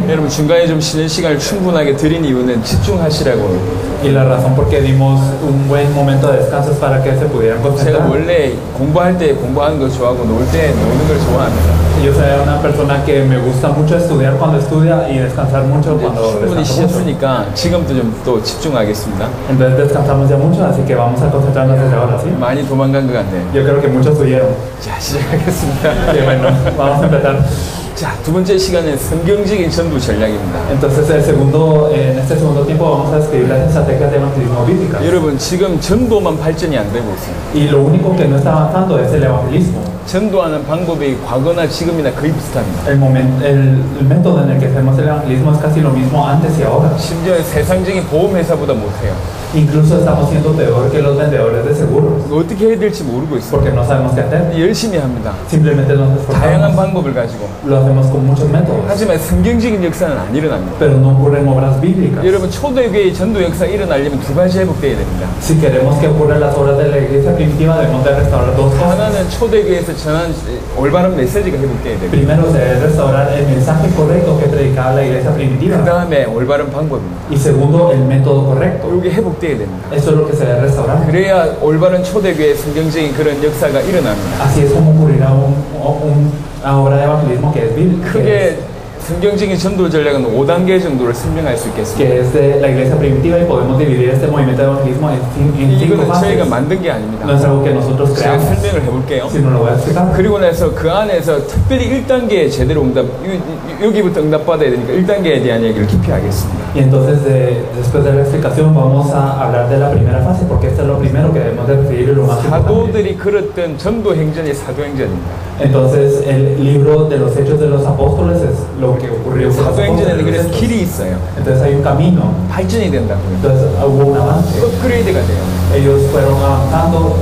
여러분 중간에 좀 쉬는 시간을 충분하게 드린 이유는 집중하시라고. Y la razón por qué dimos un buen momento de descanso es para que se pudieran 제가 concentrar. 원래 공부할 때 공부하는 거 좋아하고 놀 때 노는 걸 좋아합니다. Yo soy una persona que me gusta mucho estudiar cuando estudia y descansar mucho cuando 충분히 descanso mucho. 쉬었으니까 지금도 좀 또 집중하겠습니다. Entonces descansamos ya mucho, así que vamos a concentrarnos desde ahora, ¿sí? 많이 도망간 것 같네요. Yo creo que muchos huyeron. 자, 시작하겠습니다. Y bueno, vamos a empezar. 자, 두 번째 시간은 성경적인 전도 전략입니다. Entonces en este segundo tiempo vamos a describir las estrategias de evangelismo bíblicas. 여러분 지금 전도만 발전이 안 되고 있어요. Y lo único que no está avanzando es el evangelismo. 전도하는 방법이 과거나 지금이나 거의 비슷합니다. El método en el que hacemos el evangelismo es casi lo mismo antes y ahora. 심지어 세상적인 보험회사보다 못해요. Incluso estamos siendo peor que los vendedores de seguros. 어떻게 해야 될지 모르고 있어요. Porque no sabemos qué hacer. 열심히 합니다. Simplemente nos 다양한 esforzamos. 방법을 가지고. Lo hacemos con muchos métodos. 하지만 성경적인 역사는 안 일어납니다. Pero no ocurren obras bíblicas. 여러분 초대교회의 전도 역사 일어나려면 두 가지 회복돼야 됩니다. Si queremos que ocurran las obras de la iglesia primitiva, debemos de restaurar dos cosas. 하나는 초대교회에서 전한 올바른 메시지가 회복돼야 됩니다. Primero se debe restaurar el mensaje correcto que predicaba la iglesia primitiva. 그 다음에 올바른 방법입니다. Y segundo, el método correcto. 이게 회복돼야 됩니다. Eso es lo que se debe restaurar. 그래야 올바른 초대교회의 성경적인 그런 역사가 일어납니다. Así es como ocurrirá una obra de evangelismo que es bíblica. 크게 성경적인 전도 전략은 5단계 정도를 설명할 수 있겠습니다. Que es de la iglesia primitiva y podemos dividir este movimiento de evangelismo en 5 이거는 fases. 저희가 만든 게 아닙니다. No es algo que nosotros 제가 creamos. 설명을 해볼게요. Si no lo voy a explicar. 그리고 나서 그 안에서 특별히 1단계에 제대로 여기부터 응답받아야 되니까 1단계에 대한 얘기를 깊이 하겠습니다. Y entonces después de la explicación vamos a hablar de la primera fase porque esto es lo primero que debemos de recibir y lo más importante. 사도들이 걸었던 전도 행전이 사도행전입니다. Entonces el libro de los Hechos de los Apóstoles es lo que ocurrió con los 사도행전에는 apóstoles. 그래서 길이 있어요. Entonces hay un camino. 발전이 된다고요. Entonces hubo un avance. 업그레이드가 돼요. Ellos fueron avanzando.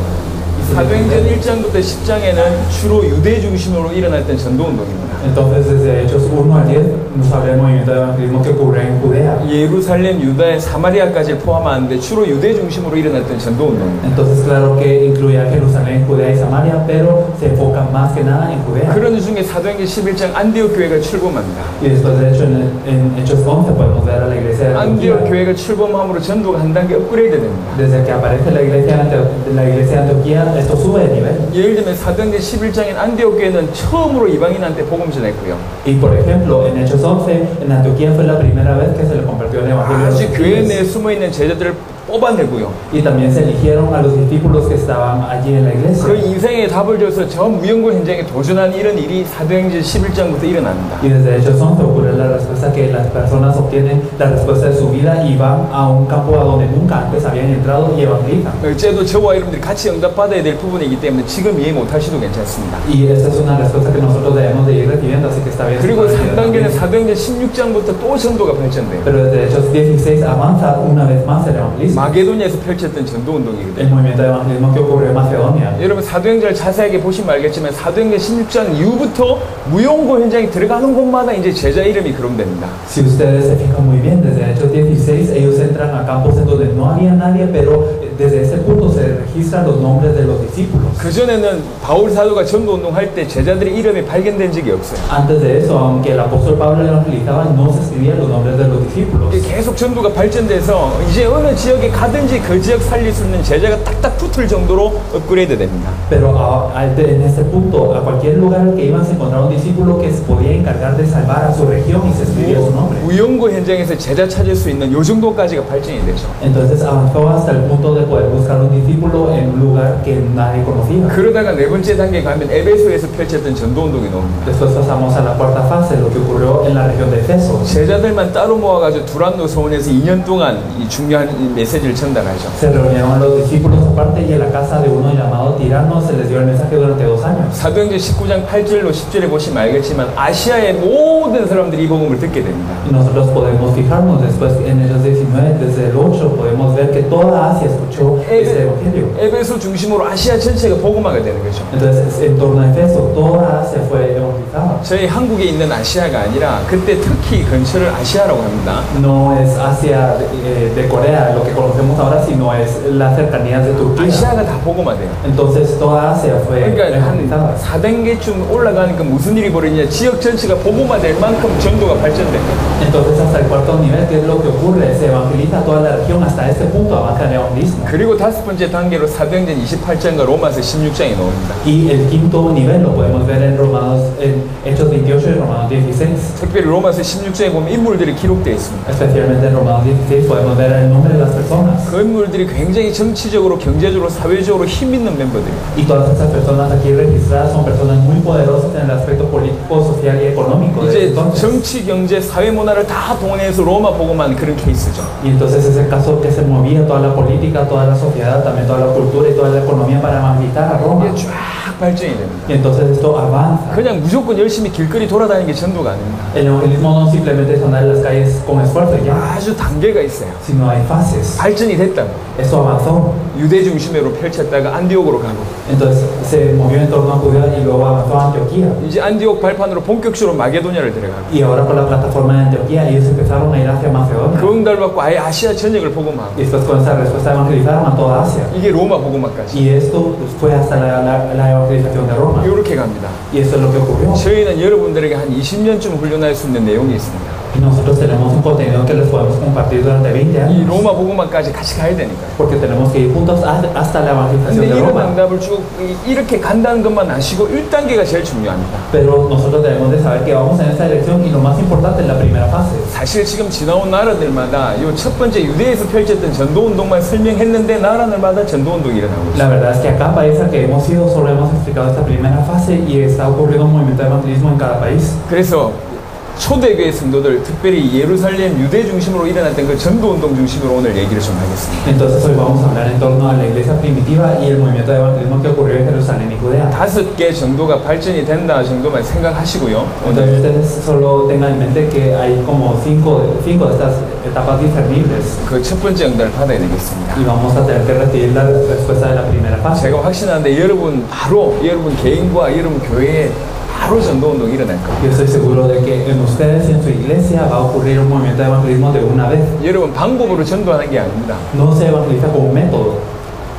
사도행전 1장부터 10장에는 주로 유대 중심으로 일어났던 전도운동입니다. Entonces desde Hechos 1 al 10 nos habla del movimiento de evangelismo que ocurre en Judea. 예루살렘, 유다의 사마리아까지 포함하는데 주로 유대 중심으로 일어났던 전도운동입니다. Entonces claro que incluía Jerusalén, Judea y Samaria, pero se enfoca más que nada en Judea. 그런 중에 사도행전 11장 안디옥 교회가 출범합니다. Y después de hecho en Hechos 11 podemos ver a la iglesia de 안디옥 Antioquía. 교회가 출범함으로 전도가 한 단계 업그레이드 됩니다. Desde que aparece la iglesia de Antioquía, esto sube de nivel. 예를 들면 사도행전 11장인 안디옥 교회는 처음으로 이방인한테 복음 전했고요. Y por ejemplo, en Hechos 11, en Antioquía fue la primera vez que se le compartió el evangelio a los 아주 교회 gentiles. 내에 숨어있는 제자들을 뽑아내고요. Y también se eligieron a los discípulos que estaban allí en la iglesia. 그 인생의 답을 줘서 저 무연고 현장에 도전하는 이런 일이 사도행전 11장부터 일어납니다. Y desde Hechos 11 ocurre la respuesta que las personas obtienen la respuesta de su vida y van a un campo a donde nunca antes habían entrado y evangelizan. 어째도 저와 여러분들이 같이 응답받아야 될 부분이기 때문에 지금 이해 못하셔도 괜찮습니다. Y esta es una respuesta que nosotros debemos de ir recibiendo, así que está bien. 그리고 3단계는 사도행전 16장부터 또 전도가 발전돼요. Pero desde Hechos 16 avanza una vez más el evangelismo. 마게도니아에서 펼쳤던 전도 El 운동이거든요. movimiento de evangelismo que ocurrió en Macedonia. 여러분 사도행전을 자세하게 보시면 알겠지만 사도행전 16장 이후부터 무용고 현장에 들어가는 곳마다 이제 제자 이름이 거론됩니다. Si ustedes se fijan muy bien, desde Hechos 16 ellos entran a campos en donde no había nadie, pero desde ese punto se registran los nombres de los discípulos. 그전에는 바울 사도가 전도 운동할 때 제자들의 이름이 발견된 적이 없어요. Antes de eso, aunque el apóstol Pablo evangelizaba, no se escribían los nombres de los discípulos. 계속 전도가 발전돼서 이제 어느 지역에 가든지 그 지역 살릴 수 있는 제자가 딱딱 붙을 정도로 업그레이드 됩니다. Pero en este punto, a cualquier lugar al que iban se encontraba un discípulo que se podía encargar de salvar a su región y se escribía su nombre. 무용고 현장에서 제자 찾을 수 있는 요 정도까지가 발전이 되죠. Entonces avanzó hasta el punto de poder buscar un discípulo en un lugar que nadie conocía. 그러다가 네 번째 단계 가면 에베소에서 펼쳤던 전도 운동이 나옵니다. Después pasamos a la cuarta fase, lo que ocurrió en la región de Efeso. 제자들만 따로 모아가지고 두란노 소원에서 2년 동안 이 중요한 메시지를 전달하죠. Se reunieron los discípulos aparte y en la casa de uno llamado Tirano se les dio el mensaje durante 2 años. 사도행전 19장 8절로 10절에 보시면 알겠지만 아시아의 모든 사람들이 이 복음을 듣게 됩니다. Y nosotros podemos fijarnos después en Hechos 19, desde el 8, podemos ver que toda Asia escuchó este evangelio. 에베소 중심으로 아시아 전체가 복음화가 되는 거죠. Entonces, en torno a Efeso, toda Asia fue evangelizada. 저희 한국에 있는 아시아가 아니라 그때 특히 근처를 아시아라고 합니다. no es Asia de Corea, lo que conocemos ahora, sino es las cercanías de Turquía. 아시아가 다 복음화돼요. Entonces toda Asia fue 그러니까 한 evangelizada. 4단계쯤 올라가니까 무슨 일이 벌어지냐, 지역 전체가 복음화될 만큼 전도가 발전된 거예요. Entonces hasta el cuarto nivel, ¿qué es lo que ocurre? Se evangeliza toda la región, hasta este punto avanza el evangelismo. 그리고 다섯 번째 단계로 사도행전 28장과 로마서 16장이 나옵니다. Y el quinto nivel lo podemos ver en Hechos 28 y Romanos 16. 특별히 로마서 16장에 보면 인물들이 기록되어 있습니다. Especialmente en Romanos 16 podemos ver el nombre de las personas. 그 인물들이 굉장히 정치적으로, 경제적으로, 사회적으로 힘 있는 멤버들이에요. Y todas estas personas aquí registradas son personas muy poderosas en el aspecto político, social y económico. 이제 Entonces, 정치, 경제, 사회 문화를 다 동원해서 로마 복음한 그런 케이스죠. y entonces es el caso que se movía toda la política, toda la sociedad, también toda la cultura y toda la economía para evangelizar a Roma. 이게 쫙 발전이 됩니다. Y entonces esto avanza. 그냥 무조건 열심히 길거리 돌아다니는 게 전도가 아닙니다. El evangelismo no simplemente es andar en las calles con esfuerzo ya, 아주 단계가 있어요. sino hay fases. 발전이 됐다고. Esto avanzó. 유대 중심으로 펼쳤다가 안디옥으로 가고, Entonces se movió en torno a Judea y luego avanzó a Antioquía. 이제 안디옥 발판으로 본격적으로 마게도냐를 들어가고, Y ahora por la plataforma de Antioquía ellos empezaron a ir hacia Macedonia. 그 응답을 받고 아예 아시아 전역을 복음하고, Y después con esa respuesta evangelizaron a toda Asia. 이게 로마 복음화까지. Y esto fue hasta la evangelización de Roma. 이렇게 갑니다. Y eso es lo que ocurrió. 저희는 여러분들에게 한 20년쯤 훈련할 수 있는 내용이 있습니다. Y nosotros tenemos un contenido que les podemos compartir durante 20 이 años. 로마 복음화까지 같이 가야 되니까요. Porque tenemos que ir juntos hasta la evangelización 근데 de 이런 Roma. 응답을 쭉 이렇게 간다는 것만 아시고 1단계가 제일 중요합니다. Pero nosotros debemos de saber que vamos en esta dirección y lo más importante es la primera fase. 사실 지금 지나온 나라들마다 이 첫 번째 유대에서 펼쳤던 전도운동만 설명했는데 나라들마다 전도운동이 일어나고 있어요. La verdad es que acá, país al que hemos ido, solo hemos explicado esta primera fase y está ocurriendo un movimiento de evangelismo en cada país. 그래서 초대교회 성도들, 특별히 예루살렘 유대 중심으로 일어났던 그 전도운동 중심으로 오늘 얘기를 좀 하겠습니다. Entonces hoy vamos a hablar en torno a la iglesia primitiva y el movimiento de evangelismo que ocurrió en Jerusalén y Judea. 5개 정도가 발전이 된다 정도만 생각하시고요. Entonces ustedes solo tengan en mente que hay como cinco de estas etapas discernibles 그 첫 번째 응답을 받아야 되겠습니다. y vamos a tener que recibir la respuesta de la primera fase. 제가 확신하는데 여러분 바로 여러분 개인과 여러분 교회에 바로 전도운동이 일어날 거예요. Yo estoy seguro de que en ustedes y en su iglesia va a ocurrir un movimiento de evangelismo de una vez. 여러분 방법으로 전도하는 게 아닙니다. No se evangeliza con un método.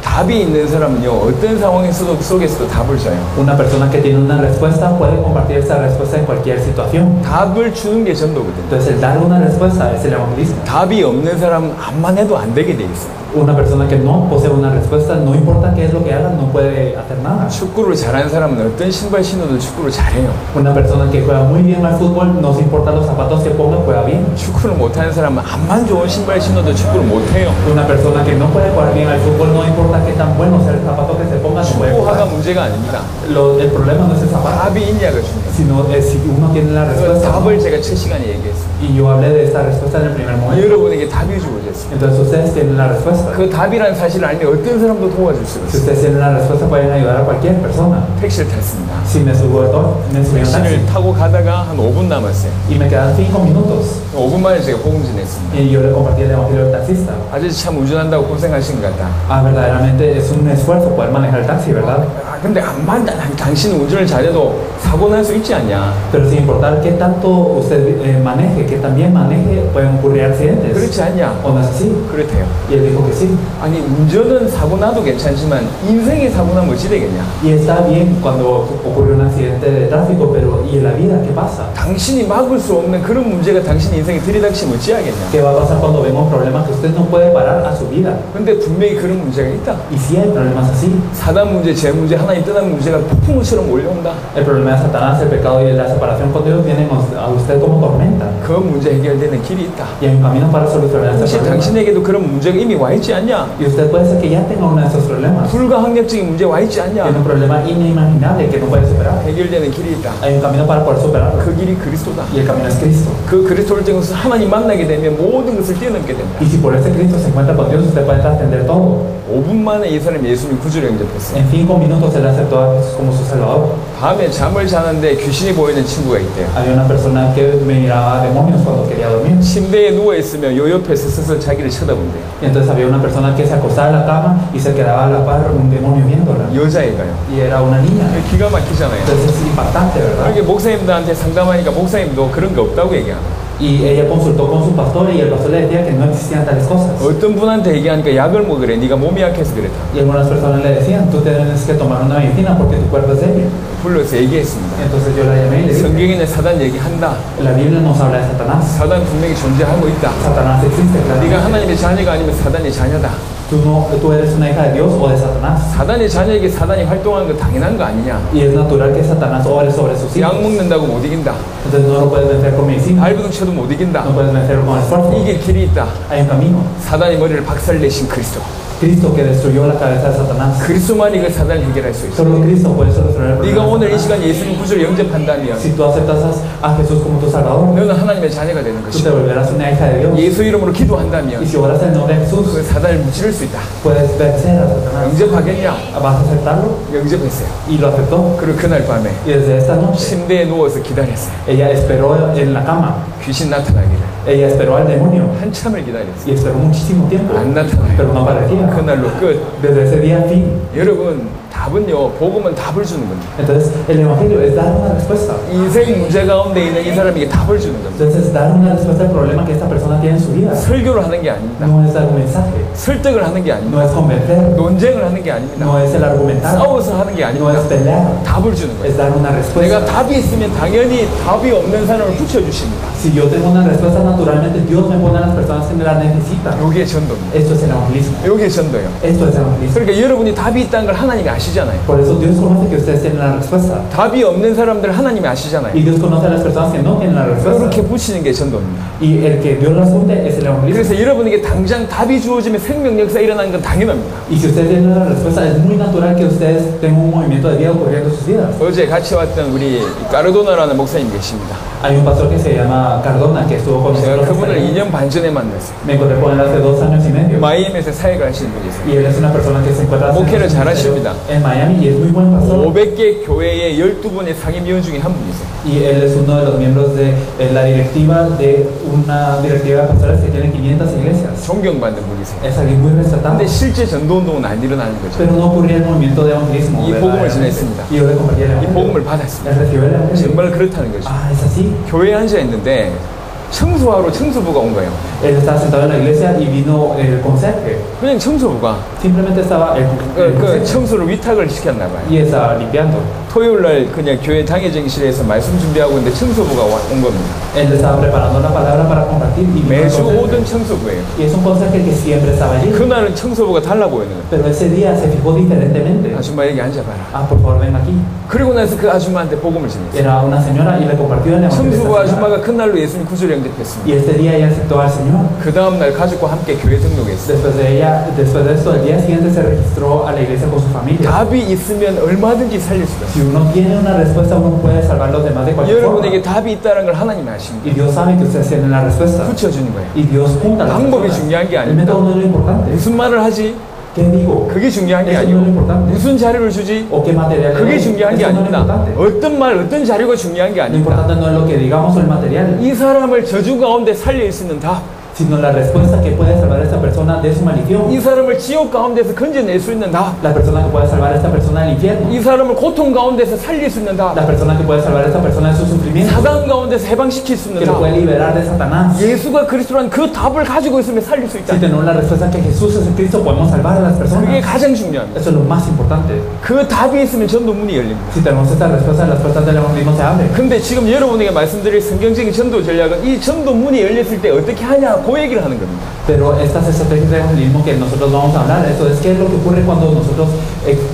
답이 있는 사람은요 어떤 상황에서도 속에서도 답을 줘요. Una persona que tiene una respuesta puede compartir esa respuesta en cualquier situación. 답을 주는 게 전도거든요. Entonces el dar una respuesta es el evangelismo. 답이 없는 사람은 암만 해도 안 되게 돼 있어요. Una persona que no posee una respuesta, no importa qué es lo que haga, no puede hacer nada. 축구를 잘하는 사람은 어떤 신발 신어도 축구를 잘해요. Una persona que juega muy bien al fútbol, no se importa los zapatos que ponga, juega bien. 축구를 못하는 사람은 암만 좋은 신발 신어도 축구를 못해요. Una persona que no puede jugar bien al fútbol, no importa qué tan bueno sea el zapato que se ponga, no puede 축구화가 jugar. 문제가 아닙니다. El problema no es el zapato, 답이 있냐가 중요해요. sino es si uno tiene la 그 respuesta. 답을 제가 첫 시간에 얘기했어요. Y yo hablé de esta respuesta en el primer momento. 여러분에게 답이 주어졌어요. Entonces ustedes tienen la respuesta. 그 답이라는 사실을 알면 어떤 사람도 도와줄 수가 Si 있어요. ustedes tienen la respuesta, pueden ayudar a cualquier persona. 택시를 탔습니다. Si me subí a un taxi 택시를 타고 가다가 한 5분 남았어요. y me quedan 5 minutos 5분 만에 제가 복음진했습니다. y yo le compartí el evangelio al taxista. 아저씨 참 운전한다고 고생하신 것 같다. Ah, verdaderamente es un esfuerzo poder manejar el taxi, ¿verdad? 아, 근데 암만 당신 운전을 잘해도 사고 날 수 있지 않냐. Pero sin importar qué tanto usted maneje, que también maneje, pueden ocurrir accidentes. 그렇지 않냐. ¿O no es así? 그렇대요. Y él dijo que sí. 아니 운전은 사고 나도 괜찮지만 인생에 사고 나면 어찌 되겠냐. Y está bien cuando ocurre un accidente de tráfico, pero ¿y en la vida qué pasa? 당신이 막을 수 없는 그런 문제가 당신 인생에 들이닥치면 어찌 하겠냐. ¿Qué va a pasar cuando venga un problema que usted no puede parar a su vida? 근데 분명히 그런 문제가 있다. Y sí hay problemas así. 사단 문제, 죄 문제, 하나님 떠난 문제가 폭풍우처럼 몰려온다. El problema de Satanás, el pecado y la separación con Dios vienen a usted como tormenta. 그 문제 해결되는 길이 있다. Y hay un camino para solucionar ese 혹시 problema. 당신에게도 그런 문제가 이미 와 있지 않냐? Y usted puede ser que ya tenga uno de esos problemas. 불가항력적인 문제 와 있지 않냐? Tiene un problema inimaginable que no puede superar. 해결되는 길이 있다. Hay un camino para poder superarlo. 그 길이 그리스도다. Y el camino es Cristo. 그 그리스도를 통해서 하나님 만나게 되면 모든 것을 뛰어넘게 된다. Y si por ese Cristo se encuentra con Dios, usted puede trascender todo. 5분 만에 이 사람이 예수님 구주를 영접했어요. En 5 minutos él aceptó a Jesús como su Salvador. 밤에 잠을 자는데 귀신이 보이는 친구가 있대요. Había una persona que miraba demonios cuando quería dormir. 침대에 누워있으면 요 옆에서 서서 자기를 쳐다본대요. Y entonces había una persona que se acostaba en la cama y se quedaba a la par un demonio viéndola. 여자애가요. Y era una niña. 기가 막히잖아요. Entonces es impactante, ¿verdad? 이렇게 목사님들한테 상담하니까 목사님도 그런 게 없다고 얘기하고 Y ella consultó con su pastor y el pastor le decía que no existían tales cosas. 어떤 분한테 얘기하니까 약을 먹으래. 네가 몸이 약해서 그랬다. Y algunas personas le decían, tú tienes que tomar una medicina porque tu cuerpo es débil. 불러서 얘기했습니다. Entonces yo la llamé y le dije, 성경에는 사단 얘기한다. la Biblia nos habla de Satanás. 사단 분명히 존재하고 있다. Satanás existe, 네가 claramente. 하나님의 자녀가 아니면 사단의 자녀다. Tú eres una hija de Dios o de Satanás. 사단의 자녀에게 사단이 활동하는 거 당연한 거 아니냐. Y es natural que Satanás obre sobre sus hijos. 약 먹는다고 못 이긴다. Entonces no lo puedes vencer con medicina. 발버둥 쳐도 못 이긴다. No puedes vencerlo con esfuerzo. 이길 길이 있다. Hay un camino. 사단의 머리를 박살내신 그리스도. Cristo que destruyó la cabeza de Satanás. 그리스도만이 그 사단을 해결할 수 있어. Solo Cristo puede solucionar el problema. 네가 de 오늘 이 Satanás. 시간 예수님 구주를 영접한다면 Si tú aceptas a Jesús como tu Salvador, 너는 하나님의 자녀가 되는 tú te 것이고 volverás una hija de Dios. 예수 이름으로 Y 기도한다면 si oras en el nombre de Jesús, 그 사단을 무찌를 수 있다. puedes vencer a Satanás. 영접하겠냐? ¿Vas a aceptarlo? 영접했어요. Y lo aceptó. 그리고 그날 밤에 Y desde esta noche, 침대에 누워서 기다렸어요. ella esperó en la cama. 귀신 나타나기를 Ella esperó al demonio. 한참을 기다렸어요. Y esperó muchísimo tiempo. 안 나타나요. Pero no aparecía. 그날로 끝. Desde ese día a fin. 여러분 답은요, 복음은 답을 주는 겁니다. Entonces, el Evangelio es dar una respuesta. 인생 문제 가운데 있는 이 사람에게 답을 주는 겁니다. Entonces, es dar una respuesta al problema que esta persona tiene en su vida. 설교를 하는 게 아닙니다. No es dar un mensaje. 설득을 하는 게 No 아닙니다. es convencer. 논쟁을 하는 게 아닙니다. No es el argumentar. 싸워서 하는 게 No 아닙니다. es pelear. 답을 주는 거예요. Es dar una 내가 respuesta. 답이 있으면 당연히 답이 없는 사람을 붙여주십니다. Si yo tengo una respuesta, naturalmente Dios me pone a las personas que me la necesitan. 이게 전도입니다. Esto es el evangelismo. 이게 전도예요. Esto es evangelismo. 그러니까 여러분이 답이 있다는 걸 하나님이 아시잖아요. Por eso Dios conoce que ustedes tienen la respuesta. 답이 없는 사람들 하나님이 아시잖아요. Y Dios conoce a las personas que no tienen la respuesta. 이렇게 붙이는 게 전도입니다. Y el que Dios las junte es el evangelismo. 그래서 여러분에게 당장 답이 주어지면 생명 역사 일어나는 건 당연합니다. Y si ustedes tienen la respuesta, es muy natural que ustedes tengan un movimiento de vida ocurriendo en sus vidas. 어제 같이 왔던 우리 까르도나라는 목사님 계십니다. Hay un pastor que se llama Cardona que estuvo con 제가 nosotros. 그분을 2년 반 전에 만났어요. Me encontré con él hace 2 años y medio. 마이애미에서 사역을 하시는 분이세요. Y él es una persona que se encuentra 목회를 잘하십니다. en Miami y es muy buen pastor. 500개 교회의 12분의 상임위원 중에 한 분이세요. Y él es uno de los miembros de la directiva de una directiva de pastores que tiene 500 iglesias. 존경받는 분이세요. Es alguien muy respetado. 근데 실제 전도운동은 안 일어나는 거죠. Pero no ocurría el movimiento de evangelismo. 이 ¿verdad? 복음을 전했습니다. Y yo le compartí el 이 evangelio. 복음을 받았습니다. Él recibió el evangelio. 정말 그렇다는 거죠. Ah, es así. 교회에 앉아 있는데 청소하러 청소부가 온 거예요. Él estaba sentado en la iglesia y vino el conserje. 그냥 청소부가 Simplemente estaba el 그 conserje 청소를 위탁을 시켰나 봐요. y estaba limpiando. 토요일 날 그냥 교회 당회정실에서 말씀 준비하고 있는데 청소부가 온 겁니다. Él estaba preparando la palabra para compartir y vino el 매주 conserje. 오던 청소부예요. Y es un conserje que siempre estaba allí. 그날은 청소부가 달라 보이는 거예요. Pero ese día se fijó diferentemente. 아줌마 여기 앉아봐라. Ah, por favor, ven aquí. 그리고 나서 그 아줌마한테 복음을 전했어요. Era una señora y le compartió el evangelio. 청소부 a esta señora. 아줌마가 그날로 예수님 구주를 영접했습니다. Y este día ella aceptó al Señor. 그 다음날 가족과 함께 교회 등록했어요. Después de esto, el día siguiente se registró a la iglesia con su familia. 답이 있으면 얼마든지 살릴 수가 Si 있어요. uno tiene una respuesta, uno puede salvar a los demás de cualquier forma. 여러분에게 답이 있다는 걸 하나님이 아십니다. Y Dios sabe que ustedes tienen la respuesta. 붙여주는 거예요. Y Dios junta las 방법이 personas. 중요한 게 El 아닙니다. método no es lo importante. 무슨 말을 하지? ¿Qué digo? 그게 중요한 게 Eso no es lo 아니고 importante. 무슨 자료를 주지? ¿O qué material? 그게 le doy? 중요한 게 Eso no es lo 아닙니다. importante. 어떤 말, 어떤 자료가 중요한 게 Lo 아닙니다. importante no es lo que digamos o el material, 이 사람을 저주 가운데 살릴 수 있는 답, sino la respuesta que puede salvar a esta persona de su maldición. 이 사람을 지옥 가운데서 건져낼 수 있는 답, La persona que puede salvar a esta persona del infierno. 이 사람을 고통 가운데서 살릴 수 있는 답, La persona que puede salvar a esta persona de su sufrimiento. 사단 가운데서 해방시킬 수 있는 Que lo 답. puede liberar de Satanás. 예수가 그리스도란 그 답을 가지고 있으면 살릴 수 있다. Si tenemos la respuesta que Jesús es el Cristo, podemos salvar a las 그게 personas. 가장 중요합니다. Eso es lo más importante. 그 답이 있으면 전도 문이 열립니다. Si tenemos esta respuesta, las puertas del evangelismo se abren. 근데 지금 여러분에게 말씀드릴 성경적인 전도 전략은 이 전도 문이 열렸을 때 어떻게 하냐, 그 얘기를 하는 겁니다. Pero estas estrategias de evangelismo que nosotros vamos a hablar, eso es qué es lo que ocurre cuando nosotros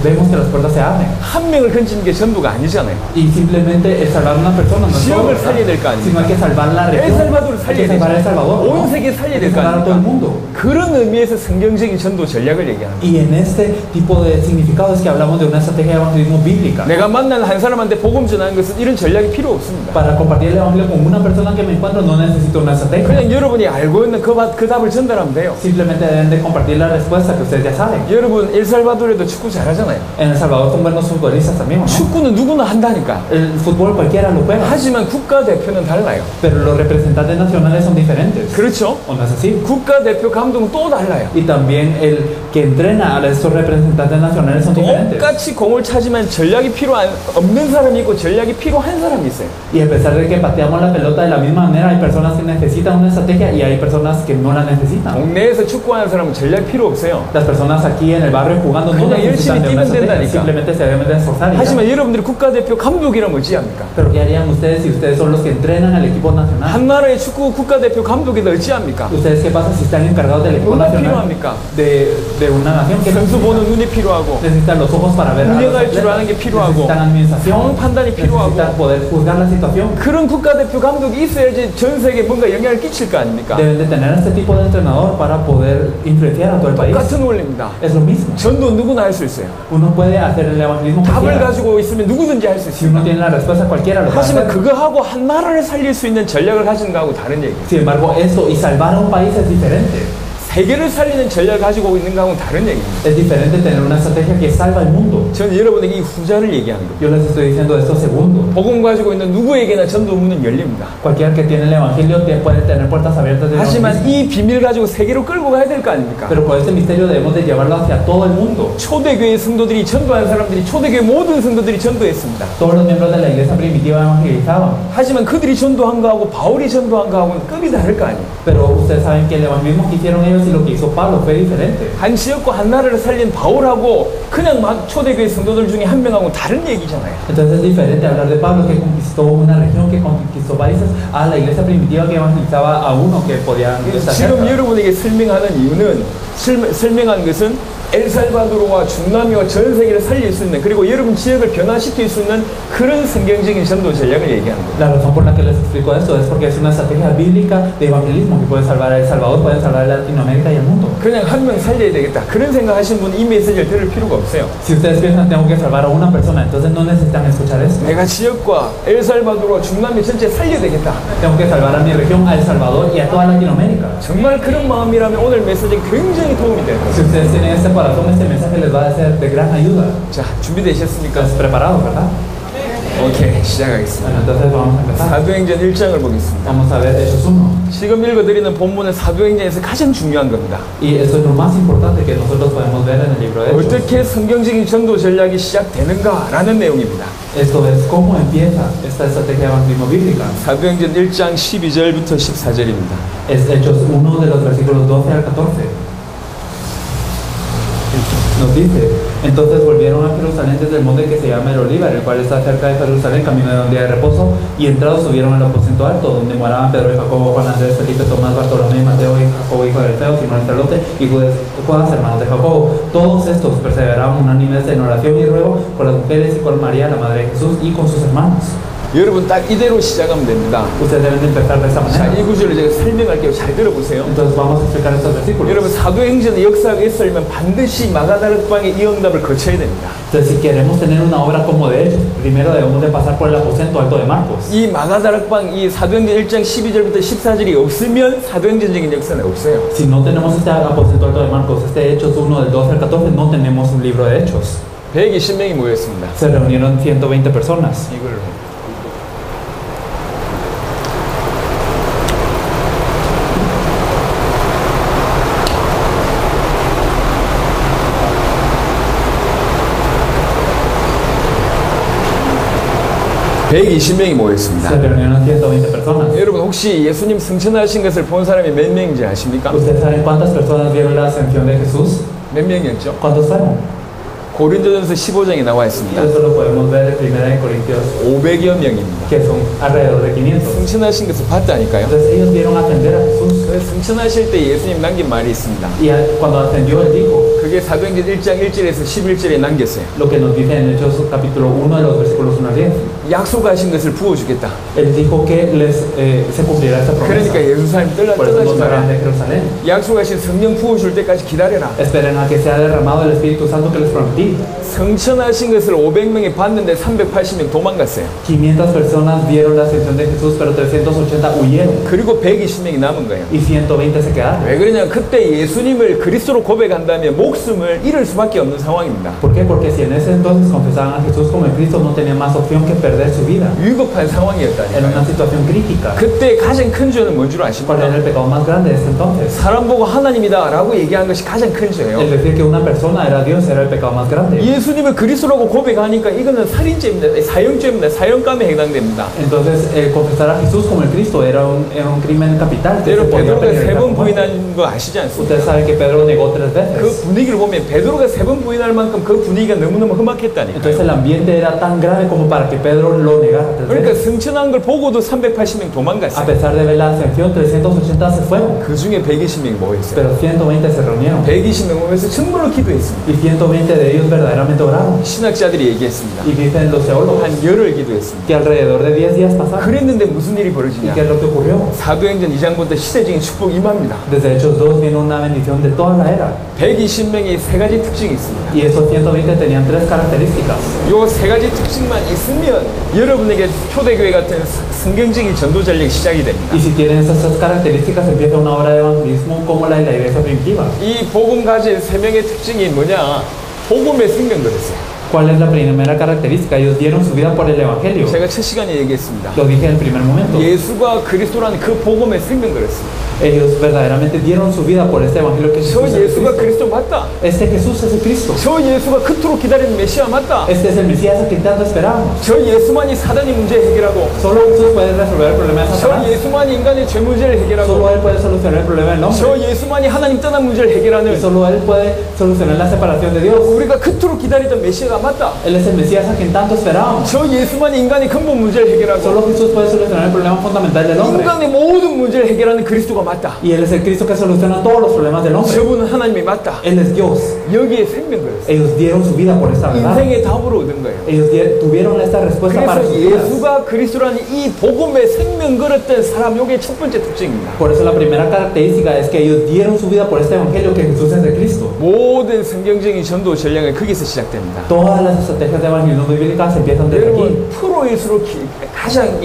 vemos que las puertas se abren. 한 명을 건지는 게 전도가 아니잖아요. Y simplemente el salvar a una persona no es todo, 지역을 ¿verdad? 살려야 될 거 sino hay 아닙니까? que salvar la región, 엘살바도를 hay que 살려야 salvar a El 되죠. Salvador, 온 ¿no? 세계 Hay 살려야 que 될 거 salvar a todo el 아닙니까? mundo. 그런 의미에서 성경적인 전도 전략을 얘기하는 거예요. Y en este tipo de significados que hablamos de una estrategia de evangelismo bíblica. 내가 만난 한 사람한테 복음 전하는 것은 이런 전략이 필요 없습니다. Para compartir el evangelio con una persona que me encuentro no necesito una estrategia. 그냥 여러분이 알고 그거는 그 답을 전달하면 돼요. Simplemente deben de compartir la respuesta que ustedes ya saben. 여러분 엘살바도르에도 축구 잘하잖아요. En El Salvador son buenos futbolistas también, ¿no? 축구는 누구나 한다니까. El fútbol cualquiera lo juega, 하지만 국가대표는 달라요. pero los representantes nacionales son diferentes. 그렇죠? ¿O no es así? 국가대표 감독은 또 달라요. Y también el que entrena a estos representantes nacionales son diferentes. 똑같이 공을 차지만 전략이 없는 사람이 있고 전략이 필요한 사람이 있어요. Y a pesar de que pateamos la pelota de la misma manera, hay personas que necesitan una estrategia y hay personas que no la necesitan. 동네에서 축구하는 사람은 전략 필요 없어요. Las personas aquí en el barrio jugando no 그냥 necesitan de una 열심히 뛰면 estrategia, 된다니까. simplemente se deben de esforzar. Y ya. 하지만 여러분들이 국가대표 감독이라면 어찌합니까? Pero ¿qué harían ustedes si ustedes son los que entrenan al equipo nacional? 한 나라의 축구 국가대표 감독이다 어찌합니까? ¿Ustedes qué pasa si están encargados del equipo 뭐가 nacional 필요합니까? de una nación? ¿Qué 선수 necesitan? 보는 눈이 필요하고 Necesitan los ojos para ver a los 운영할 줄 아는 게 atletas, 필요하고 necesitan administración, 상황 판단이 필요하고 necesitan poder juzgar la situación. 그런 국가대표 감독이 있어야지 전 세계에 뭔가 영향을 끼칠 거 아닙니까? Deben de tener este tipo de entrenador para poder influenciar a todo el país. 똑같은 원리입니다. Es lo mismo. 전도 누구나 할 수 있어요. Uno puede hacer el evangelismo 답을 cualquiera. 가지고 있으면 누구든지 할 수 Si uno 있습니다. tiene la respuesta cualquiera lo puede 하지만 hacer. 그거하고 한 나라를 살릴 수 있는 전략을 가진 거하고 다른 얘기예요. Sin embargo, esto y salvar a un país es diferente. 세계를 살리는 전략을 가지고 있는 거하고는 다른 얘기입니다. Es diferente tener una estrategia que salva el mundo. 저는 여러분에게 이 후자를 얘기하는 거예요. Yo les estoy diciendo esto segundo. 복음 가지고 있는 누구에게나 전도 문은 열립니다. Cualquiera que tiene el evangelio puede tener puertas abiertas del 하지만 evangelismo. 이 비밀 가지고 세계로 끌고 가야 될 거 아닙니까? Pero por este misterio debemos de llevarlo hacia todo el mundo. 초대교회 성도들이 전도한 사람들이 초대교회 모든 성도들이 전도했습니다. Todos los miembros de la iglesia primitiva evangelizaban. 하지만 그들이 전도한 거하고 바울이 전도한 거하고는 급이 다를 거 아니에요. Pero ustedes saben que el evangelismo que hicieron ellos y lo que hizo Pablo fue diferente. 한 지역과 한 나라를 살린 바울하고 그냥 막 초대교회 성도들 중에 한 명하고 다른 얘기잖아요. Entonces es diferente hablar de Pablo que conquistó una región, que conquistó países, a la iglesia primitiva que evangelizaba a uno que podía estar 지금 cerca. 여러분에게 설명하는 이유는 설명한 것은 엘살바도르와 중남미와 전 세계를 살릴 수 있는 그리고 여러분 지역을 변화시킬 수 있는 그런 성경적인 전도 전략을 얘기하는 거예요. La razón por la que les explico esto es porque es una estrategia bíblica de evangelismo que puede salvar a El Salvador, puede salvar a Latinoamérica y el mundo. 그냥 한 명 살려야 되겠다. 그런 생각하시는 분은 이 메시지를 들을 필요가 없어요. Si ustedes piensan tengo que salvar a una persona, entonces no necesitan escuchar esto. 내가 지역과 엘살바도르와 중남미 전체 살려야 되겠다. Tengo que salvar a mi región, a El Salvador y a toda Latinoamérica. 정말 그런 마음이라면 오늘 메시지 굉장히 도움이 될 거예요. Si ustedes tienen este corazón, este mensaje les va a ser de gran ayuda. 자, 준비되셨습니까? ¿Estás preparados, verdad? 오케이, 시작하겠습니다. Bueno, entonces vamos a empezar. 사도행전 1장을 보겠습니다. Vamos a ver Hechos 1. 지금 읽어드리는 본문은 사도행전에서 가장 중요한 겁니다. Y esto es lo más importante que nosotros podemos ver en el libro de Hechos. 어떻게 성경적인 전도 전략이 시작되는가라는 내용입니다. Esto es cómo empieza esta estrategia de evangelismo bíblica. 사도행전 1장 12절부터 14절입니다. Es Hechos 1 de los versículos 12 al 14. Nos dice, entonces volvieron a Jerusalén desde el monte que se llama el Olivar, el cual está cerca de Jerusalén, camino de un día de reposo, y entrados subieron al aposento alto, donde moraban Pedro y Jacobo, Juan, Andrés, Felipe, Tomás, Bartolomé, Mateo y Jacobo, hijo de Alfeo, Simón el Celote, y Judas, hermanos de Jacobo. Todos estos perseveraban unánimes en oración y ruego por las mujeres y con María, la madre de Jesús, y con sus hermanos. 여러분 딱 이대로 시작하면 됩니다. Ustedes deben de empezar de esta 자, manera. 이 구절을 제가 설명할게요. 잘 들어보세요. Entonces vamos a explicar estos versículos. 여러분 사도행전의 역사가 있으려면 반드시 마가다락방의 이 응답을 거쳐야 됩니다. Entonces, si queremos tener una obra como de Hechos, primero debemos de pasar por el aposento alto de Marcos. 이 마가다락방 이 사도행전 1장 12절부터 14절이 없으면 사도행전적인 역사는 없어요. Si no tenemos este aposento alto de Marcos, este Hechos 1 del 12 al 14, no tenemos un libro de Hechos. 120명이 mo였습니다. Se reunieron 120 personas. 이걸로. (120명이) 모였습니다. Se reunieron 120 personas. 여러분 혹시 예수님 승천하신 것을 본 사람이 몇 명인지 아십니까? ¿Ustedes saben cuántas personas vieron la ascensión de Jesús? 몇 명이었죠? ¿Cuántos fueron? 고린도전서 15장에 나와 있습니다. Eso lo podemos ver en 1 Corintios, 500여 명입니다. que son alrededor de 500. 승천하신 것을 봤다니까요. Entonces ellos vieron ascender a Jesús. 그 승천하실 때 예수님 남긴 말이 있습니다. Y cuando ascendió, él dijo, 그게 사도행전 1장 1절에서 11절에 남겼어요. lo que nos dice en Hechos capítulo 1 de los versículos 1 al 10. 약속하신 것을 부어주겠다. Él dijo que se cumplirá esta promesa. 그러니까 예루살렘 Por eso 떠나지 no salgan 마라. de Jerusalén. 약속하신 성령 부어줄 때까지 기다려라. Esperen a que sea derramado el Espíritu Santo que les prometí. 성천하신 것을 500명이 봤는데 380명 도망갔어요. 500 personas vieron la ascensión de Jesús, pero 380 huyeron. 그리고 120명이 남은 거예요. Y 120 se quedaron. 왜 그러냐? 그때 예수님을 그리스도로 고백한다면 목숨을 잃을 수밖에 없는 상황입니다. ¿Por qué? Porque si en ese entonces confesaban a Jesús como el Cristo, no tenían más opción que perder su vida. 위급한 Era 상황이었다니까요. una situación crítica. 그때 가장 큰 죄는 뭔 줄 ¿Cuál era 아십니까? el pecado más grande de ese entonces? 사람 보고 하나님이다 라고 얘기한 것이 가장 큰 죄예요. El decir que una persona era Dios era el pecado más grande. 예수님을 그리스도라고 고백하니까 이거는 살인죄입니다. 사형죄입니다. 사형감에 해당됩니다. Entonces, confesar a Jesús como el Cristo era un crimen capital. Que se 여러분 podía 베드로가 penalizar 3번 con muerte. 부인한 거 아시지 않습니까? Ustedes saben que Pedro negó 3 그 veces. 분위기를 보면 베드로가 3번 부인할 만큼 그 분위기가 너무너무 험악했다니까요. Entonces el ambiente era tan grave como para que Pedro lo negara 3 그러니까 veces. 승천한 걸 보고도 380명 A 도망갔어요. pesar de ver la ascensión, 380 se fueron. 그 중에 120명이 모였어요. Pero 120 se reunieron. 120명 모여서 정말로 기도했습니다. Y 120 de ellos verdaderamente oraron. 신학자들이 얘기했습니다. Y dicen los teólogos 한 열흘 기도했습니다. que alrededor de 10 días pasaron. 그랬는데 무슨 일이 ¿Y 벌어지냐? qué es lo que ocurrió? 사도행전 2장부터 시대적인 축복이 임합니다. Desde Hechos 2 viene una bendición de toda la era. 120명이 세 가지 특징이 있습니다. Y esos 120 tenían 3 características. 요 세 가지 특징만 있으면 여러분에게 초대교회 같은 성경적인 전도 전략이 시작이 됩니다. Y si tienen esas 3 características, empieza una obra de evangelismo como la de la iglesia primitiva. 이 복음 가진 세 명의 특징이 뭐냐? 복음의 생명 그랬어요. ¿Cuál es la primera característica? Ellos dieron su vida por el evangelio. 제가 첫 시간에 얘기했습니다. Lo dije en el primer momento. 예수가 그리스도라는 그 복음의 생명 그랬어요. Ellos verdaderamente dieron su vida por este evangelio que 저 Jesús es el 예수가 Cristo. 그리스도 맞다. Este Jesús es el Cristo. 저 예수가 그토록 기다리는 메시아 맞다. Este es el Mesías a quien tanto esperamos. 저 예수만이 사단의 문제 해결하고 Solo Jesús puede resolver el problema de 저 Satanás. 예수만이 인간의 죄 문제를 Solo 해결하고 Él puede solucionar el problema del 저 hombre. 예수만이 하나님 떠난 문제를 Y 해결하는 solo Él puede solucionar la separación de Dios. 우리가 그토록 기다리던 메시아가 맞다. Él es el Mesías a quien tanto esperamos. 저 예수만이 인간의 근본 문제를 해결하고 Solo Jesús puede solucionar el problema fundamental del hombre. 인간의 모든 문제를 해결하는 그리스도가 맞다. Y Él es el Cristo que soluciona todos los problemas del hombre. 저분은 하나님이 맞다. Él es Dios. 여기에 생명 그랬어요. Ellos dieron su vida por esta verdad. 인생의 답을 얻은 거예요. Ellos tuvieron esta respuesta para 그래서 sus vidas. 예수가 그리스도라는 이 복음의 생명 걸었던 사람, 요게 첫 번째 특징입니다. Por eso la primera característica es que ellos dieron su vida por este evangelio que Jesús es de Cristo. 모든 성경적인 전도 전략은 거기서 시작됩니다. Todas las estrategias de evangelismo bíblicas empiezan desde aquí. 여러분 프로일수록 가장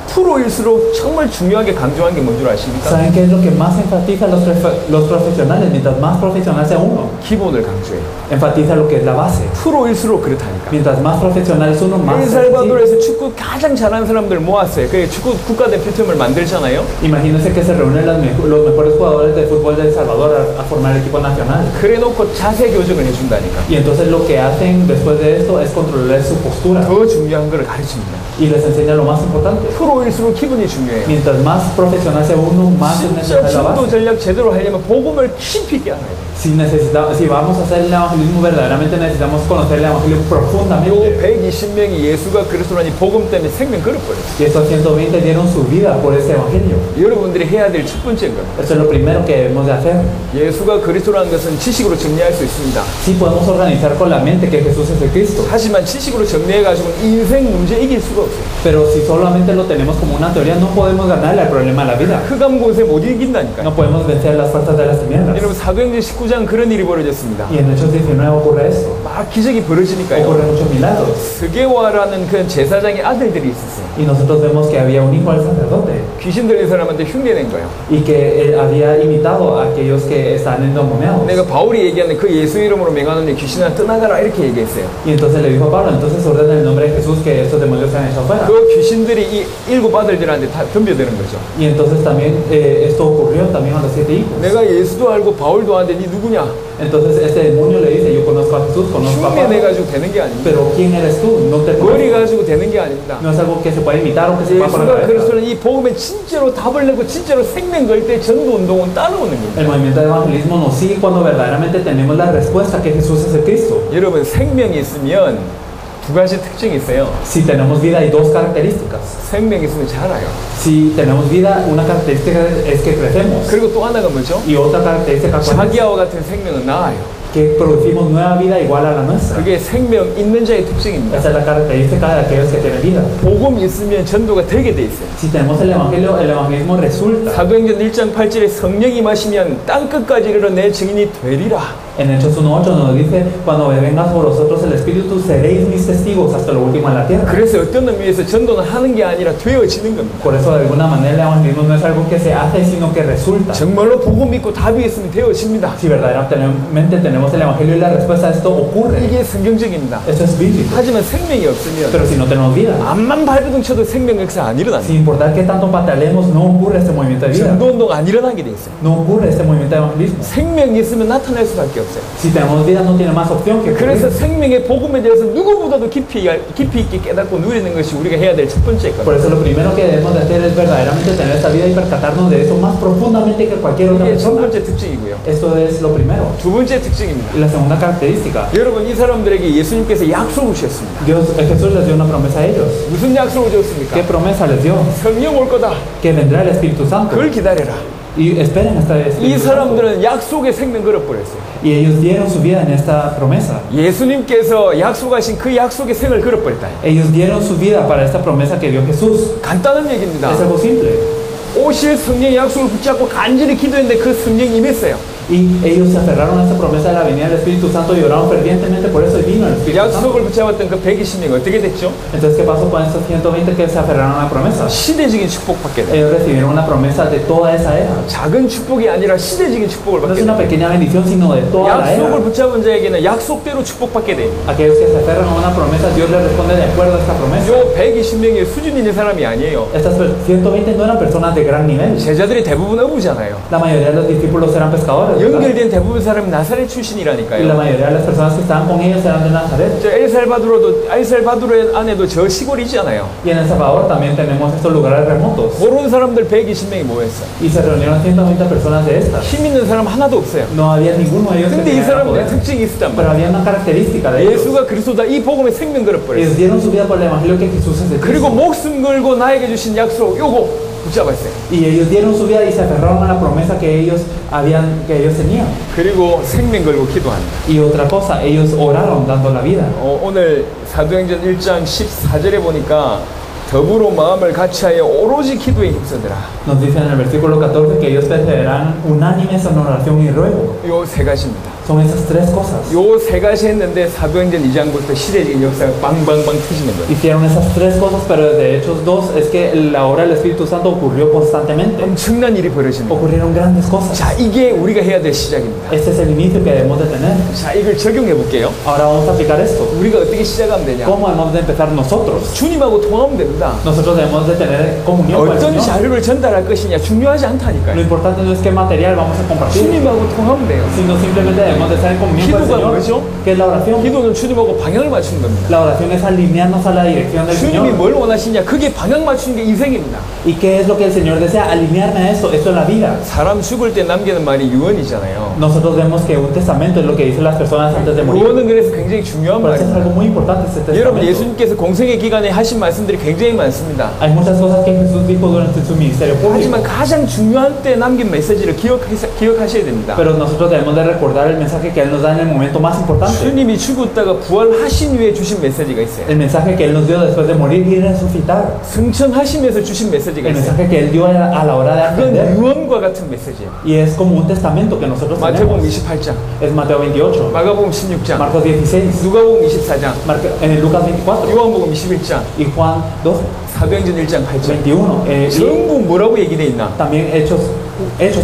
프로일수록 정말 중요하게 강조한 게 뭔 줄 아십니까? ¿Saben qué es lo que más enfatiza los profesionales? Mientras más profesional sea uno, 기본을 강조해요. enfatiza lo que es la base. 프로일수록 그렇다니까. Mientras más profesional es uno, más 엘살바도르에서 축구 가장 잘하는 사람들 모았어요. 그 축구 국가대표팀을 만들잖아요. Imagínense que se reúnen los mejores jugadores de fútbol de El Salvador a formar el equipo nacional. 그래놓고 자세 교정을 해준다니까. Y entonces lo que hacen después de esto es controlar su postura 더 중요한 걸 가르칩니다. y les enseña lo más importante. 프로일수록 기분이 중요해요. Mientras más profesional sea uno, más es 진짜 necesaria la 전도 base. 전략 제대로 하려면 복음을 깊이 있게 알아야 돼요. Si vamos a hacer el evangelismo verdaderamente, necesitamos conocer el evangelio 요 profundamente. 120명이 예수가 그리스도라니 복음 때문에 생명 걸어버렸어요. Y estos 120 dieron su vida por ese evangelio. 여러분들이 해야 될 첫 번째인 겁니다. Eso es lo primero que debemos de hacer. 예수가 그리스도라는 것은 지식으로 정리할 수 있습니다. Sí podemos organizar con la mente que Jesús es el Cristo, 하지만 지식으로 정리해가지고 인생 문제 이길 수가 없어요. pero si solamente lo tenemos como una teoría, no podemos ganarle al problema de la vida. 흑암 곳에 못 이긴다니까요. No podemos vencer las fuerzas de las tinieblas. 여러분 사도행전 19장 그런 일이 벌어졌습니다. Y en Hechos 19 ocurre esto. 막 기적이 벌어지니까요. Ocurren muchos milagros. 스게와라는 그 제사장의 아들들이 있었어요. Y nosotros vemos que había un hijo del sacerdote 귀신 들린 사람한테 흉내낸 거예요. y que él había imitado a aquellos que están endemoniados. 내가 바울이 얘기하는 그 예수 이름으로 맹하노니 귀신아 떠나가라 이렇게 얘기했어요. Y entonces le dijo a Pablo, entonces ordena en el nombre de Jesús que estos demonios sean echados fuera. 그 귀신들이 이 7 아들들한테 다 덤벼드는 거죠. Y entonces también esto ocurrió también a los 7 hijos. 내가 예수도 알고 바울도 아는데 니 누구냐? Entonces este demonio le dice, yo conozco a Jesús, conozco a Pablo, 흉내내가지고 되는 게 아닙니다. pero ¿quién eres tú? No te 머리 conozco. 가지고 되는 게 아닙니다. No es algo que se puede imitar o que se pueda poner 예수가 a la cabeza. 그리스도는 이 복음에 진짜로 답을 내고 진짜로 생명 걸 때 전도 운동은 따라오는 겁니다. El movimiento de evangelismo nos sigue cuando verdaderamente tenemos la respuesta que Jesús es el Cristo. 여러분 생명이 있으면 두 가지 특징이 있어요. Si tenemos vida hay dos características. 생명이 있으면 자라요. Si tenemos vida, una característica es que crecemos. 그리고 또 하나가 뭐죠? Y otra característica ¿cuál es? 자기와 같은 생명은 나아요. Que producimos nueva vida igual a la nuestra. 그게 생명 있는 자의 특징입니다. Esa es la característica de aquellos que tienen vida. 복음이 있으면 전도가 되게 돼 있어요. Si tenemos el evangelismo resulta. 사도행전 1장 8절에 성령이 임하시면 땅끝까지 이르러 내 증인이 되리라. En Hechos 1.8 nos dice, cuando venga sobre vosotros el Espíritu, seréis mis testigos hasta lo último en la tierra. 그래서 어떤 의미에서 전도는 하는 게 아니라 되어지는 겁니다. Por eso, de alguna manera, el evangelismo no es algo que se hace, sino que resulta. 정말로 복음 믿고 답이 있으면 되어집니다. Si verdaderamente tenemos el evangelio y la respuesta a esto ocurre. 이게 성경적입니다. Esto es bíblico. 하지만 생명이 없으면 Pero si no tenemos vida, 암만 발버둥 쳐도 생명 역사 안 일어납니다. sin importar qué tanto patalemos, no ocurre este movimiento de vida. 전도운동 안 일어나게 돼 있어요. No ocurre este movimiento de evangelismo. 생명이 있으면 나타날 수밖에 없어요. Si tenemos vida, no tiene más opción que 그래서 ocurrir. 생명의 복음에 대해서 누구보다도 깊이 있게 깨닫고 누리는 것이 우리가 해야 될 첫 번째 Por 것. eso lo primero que debemos de hacer es verdaderamente tener esta vida y percatarnos de eso más profundamente que cualquier otra 이게 첫 persona. 번째 특징이고요. Esto es lo primero. 두 번째 특징입니다. Y la segunda característica, 여러분 이 사람들에게 예수님께서 약속을 주셨습니다. Jesús les dio una promesa a ellos. 무슨 약속을 줬습니까? ¿Qué promesa les dio? 성령 올 거다. Que vendrá el Espíritu Santo. 그걸 기다려라. Y esperen esta 이 Espíritu Santo. 사람들은 약속의 생명 걸어버렸어요. Y ellos dieron su vida en esta promesa. 예수님께서 약속하신 그 약속의 생을 걸어버렸다. Ellos dieron su vida para esta promesa que dio Jesús. 간단한 얘기입니다. Es algo simple. 오실 성령의 약속을 붙잡고 간절히 기도했는데 그 성령이 임했어요. Y ellos se aferraron a esta promesa de la venida del Espíritu Santo y oraron fervientemente por eso y vino el Espíritu Santo. 약속을 붙잡았던 그 120명 어떻게 됐죠? Entonces, ¿qué pasó con estos 120 que se aferraron a la promesa? 시대적인 축복받게 돼요. Ellos recibieron una promesa de toda esa era. 작은 축복이 아니라 시대적인 축복을 No 받게 es una 돼요. pequeña bendición, sino de toda la era. 약속을 붙잡은 자에게는 약속대로 축복받게 돼요. Aquellos que se aferran a una promesa, Dios les responde de acuerdo a esta promesa. 요 120명이 수준 있는 사람이 아니에요. Estas 120 no eran personas de gran nivel. 제자들이 대부분 어부잖아요. La mayoría de los discípulos eran pescadores, ¿verdad? 연결된 대부분 사람이 나사렛 Y la 출신이라니까요. mayoría de las personas que estaban con ellos eran de Nazaret. 저 엘살바도르 안에도 저 시골이 있잖아요. Y en El Salvador también tenemos estos lugares remotos. 그런 사람들 120명이 모였어요. Y se reunieron 120 personas de estas. 힘 있는 사람 하나도 없어요. No había ninguno de ellos que 근데 이 tenía 사람들의 poder. 특징이 있었단 Pero 말이에요. había una característica de ellos. 예수가 그리스도다 이 복음에 생명 걸어버렸어요. Ellos dieron su vida por el evangelio que Jesús es el 그리고 Cristo. 목숨 걸고 나에게 주신 약속 요거 붙잡았어요. Y ellos dieron su vida y se aferraron a la promesa que ellos tenían. 그리고 생명 걸고 기도합니다. Y otra cosa, ellos oraron dando la vida. 오늘 사도행전 1장 14절에 보니까 더불어 마음을 같이하여 오로지 기도에 힘쓰더라. Nos dice en el versículo 14 que ellos perseveran unánimes en oración y ruego. 요 세 가지입니다. Son esas tres cosas. 요 세 가지 했는데 사도행전 2장부터 시대적인 역사가 빵빵빵 터지는 거예요. Hicieron esas tres cosas, pero desde Hechos 2 es que la obra del Espíritu Santo ocurrió constantemente. 엄청난 일이 벌어지는 거예요. Ocurrieron grandes cosas. 자, 이게 우리가 해야 될 시작입니다. Este es el inicio que debemos de tener. 자, 이걸 적용해 볼게요. Ahora vamos a aplicar esto. 우리가 어떻게 시작하면 되냐? ¿Cómo hemos de empezar nosotros? 주님하고 통하면 됩니다. Nosotros debemos de tener comunión con el 어떤 Señor. 자료를 전달할 것이냐 중요하지 Lo 않다니까요. importante no es qué material vamos a compartir, 주님하고 통하면 돼요. sino simplemente debemos de estar en comunión con el 기도가 Señor. 뭐죠? ¿Qué es la oración? 기도는 주님하고 방향을 맞추는 겁니다. La oración es alinearnos a la dirección del 주님이 Señor. 뭘 원하시냐? 그게 방향 맞추는 게 인생입니다. ¿Y qué es lo que el Señor desea? Alinearme a esto. Esto es la vida. 사람 죽을 때 남기는 말이 유언이잖아요. Nosotros vemos que un testamento es lo que dicen las personas antes de morir. 유언은 그래서 굉장히 중요한 Por eso es 말입니다. algo muy importante este 여러분 testamento. 예수님께서 공생의 기간에 하신 말씀들이 굉장히 많습니다. Hay muchas cosas que Jesús dijo durante su ministerio público. 하지만 가장 중요한 때 남긴 메시지를 기억하셔야 됩니다. Pero nosotros debemos de recordar el mensaje que Él nos da en el momento más importante. 주님이 죽었다가 부활하신 후에 주신 메시지가 있어요. El mensaje que Él nos dio después de morir y resucitar. 승천하시면서 주신 메시지가 El 있어요. mensaje que Él dio a la hora de 그건 ascender. 유언과 같은 메시지예요. Y es como un testamento que nosotros 마태복음 tenemos. 28장, Es Mateo 28, 마가복음 16장, Marcos 16, 누가복음 24장, Lucas 24 요한복음 21장, y Juan 12, 사도행전 1장 8장. 21. Y 전부 뭐라고 얘기되어 있나? también Hechos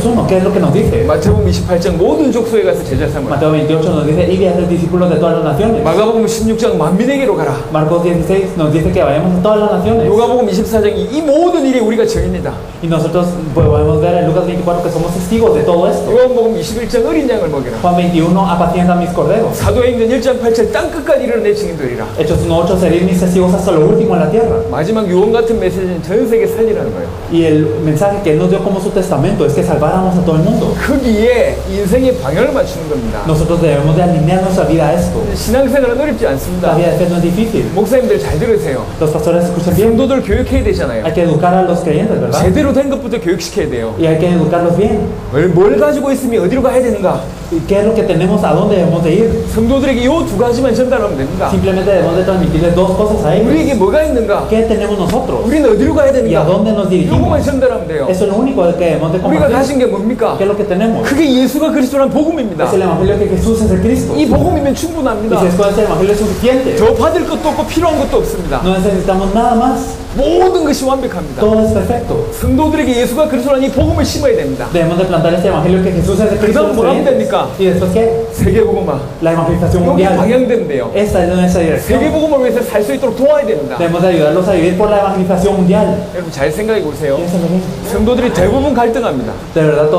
1, ¿qué es lo que nos dice? 마태복음 28장 모든 족속에 가서 제자 삼으라. Mateo 28 nos dice, y de hacer discípulos de todas las naciones. 마가복음 16장 만민에게로 가라. Marcos 16 nos dice que vayamos a todas las naciones. 요가복음 24장 이 모든 일이 우리가 정입니다. Y nosotros pues, podemos ver en Lucas 24 que somos testigos de todo esto. 요한복음 21장 어린 양을 먹이라. Juan 21, apacienta mis corderos. 사도행전 1장 8절 땅 끝까지 이르러 내 증인되리라. Hechos 1:8, seréis mis testigos hasta lo último en la tierra. 마지막 유언 같은 메시지는 전 세계 살리라는 거예요. Y el mensaje que él nos dio como su testamento es que salváramos a todo el mundo. 거기에 인생의 방향을 맞추는 겁니다. Nosotros debemos de alinear nuestra vida a esto. 신앙생활은 어렵지 La 않습니다. vida de fe no es difícil. 목사님들 잘 들으세요. Los pastores escuchan bien. 성도들 교육해야 되잖아요. Hay que educar a los creyentes, ¿verdad? 제대로 된 것부터 교육시켜야 돼요. Y hay que educarlos bien. 뭘 가지고 있으면 어디로 가야 되는가? ¿Y qué es lo que tenemos? ¿A dónde debemos de ir? 성도들에게 이 두 가지만 전달하면 됩니다. Simplemente debemos de transmitirles dos cosas a ellos. 우리에게 뭐가 있는가? ¿Qué tenemos nosotros? 우리는 어디로 가야 ¿Y a 되는가? dónde nos dirigimos? 이것만 전달하면 돼요. Eso es lo único que debemos de 우리가 compartir. 가진 게 뭡니까? ¿Qué es lo que tenemos? 그게 예수가 그리스도란 복음입니다. Es el evangelio que Jesús es el Cristo. 이 복음이면 Y 충분합니다. si es con ese evangelio es suficiente. 더 받을 것도 없고 필요한 것도 없습니다. No necesitamos nada más. 모든 것이 완벽합니다. Todo es perfecto. 성도들에게 예수가 그리스도란 이 복음을 심어야 됩니다. Debemos de plantar este evangelio que Jesús es el Cristo. 그다음 뭐 하면 됩니까? ¿Y después qué? 세계복음화. La evangelización 여기 mundial. 방향된대요. Esta es nuestra dirección. 세계복음을 위해서 살 수 있도록 도와야 됩니다. Debemos de ayudarlos a vivir por la evangelización mundial. 여러분 잘 생각해 보세요. Piénsenlo bien. 성도들이 대부분 갈등합니다. De verdad,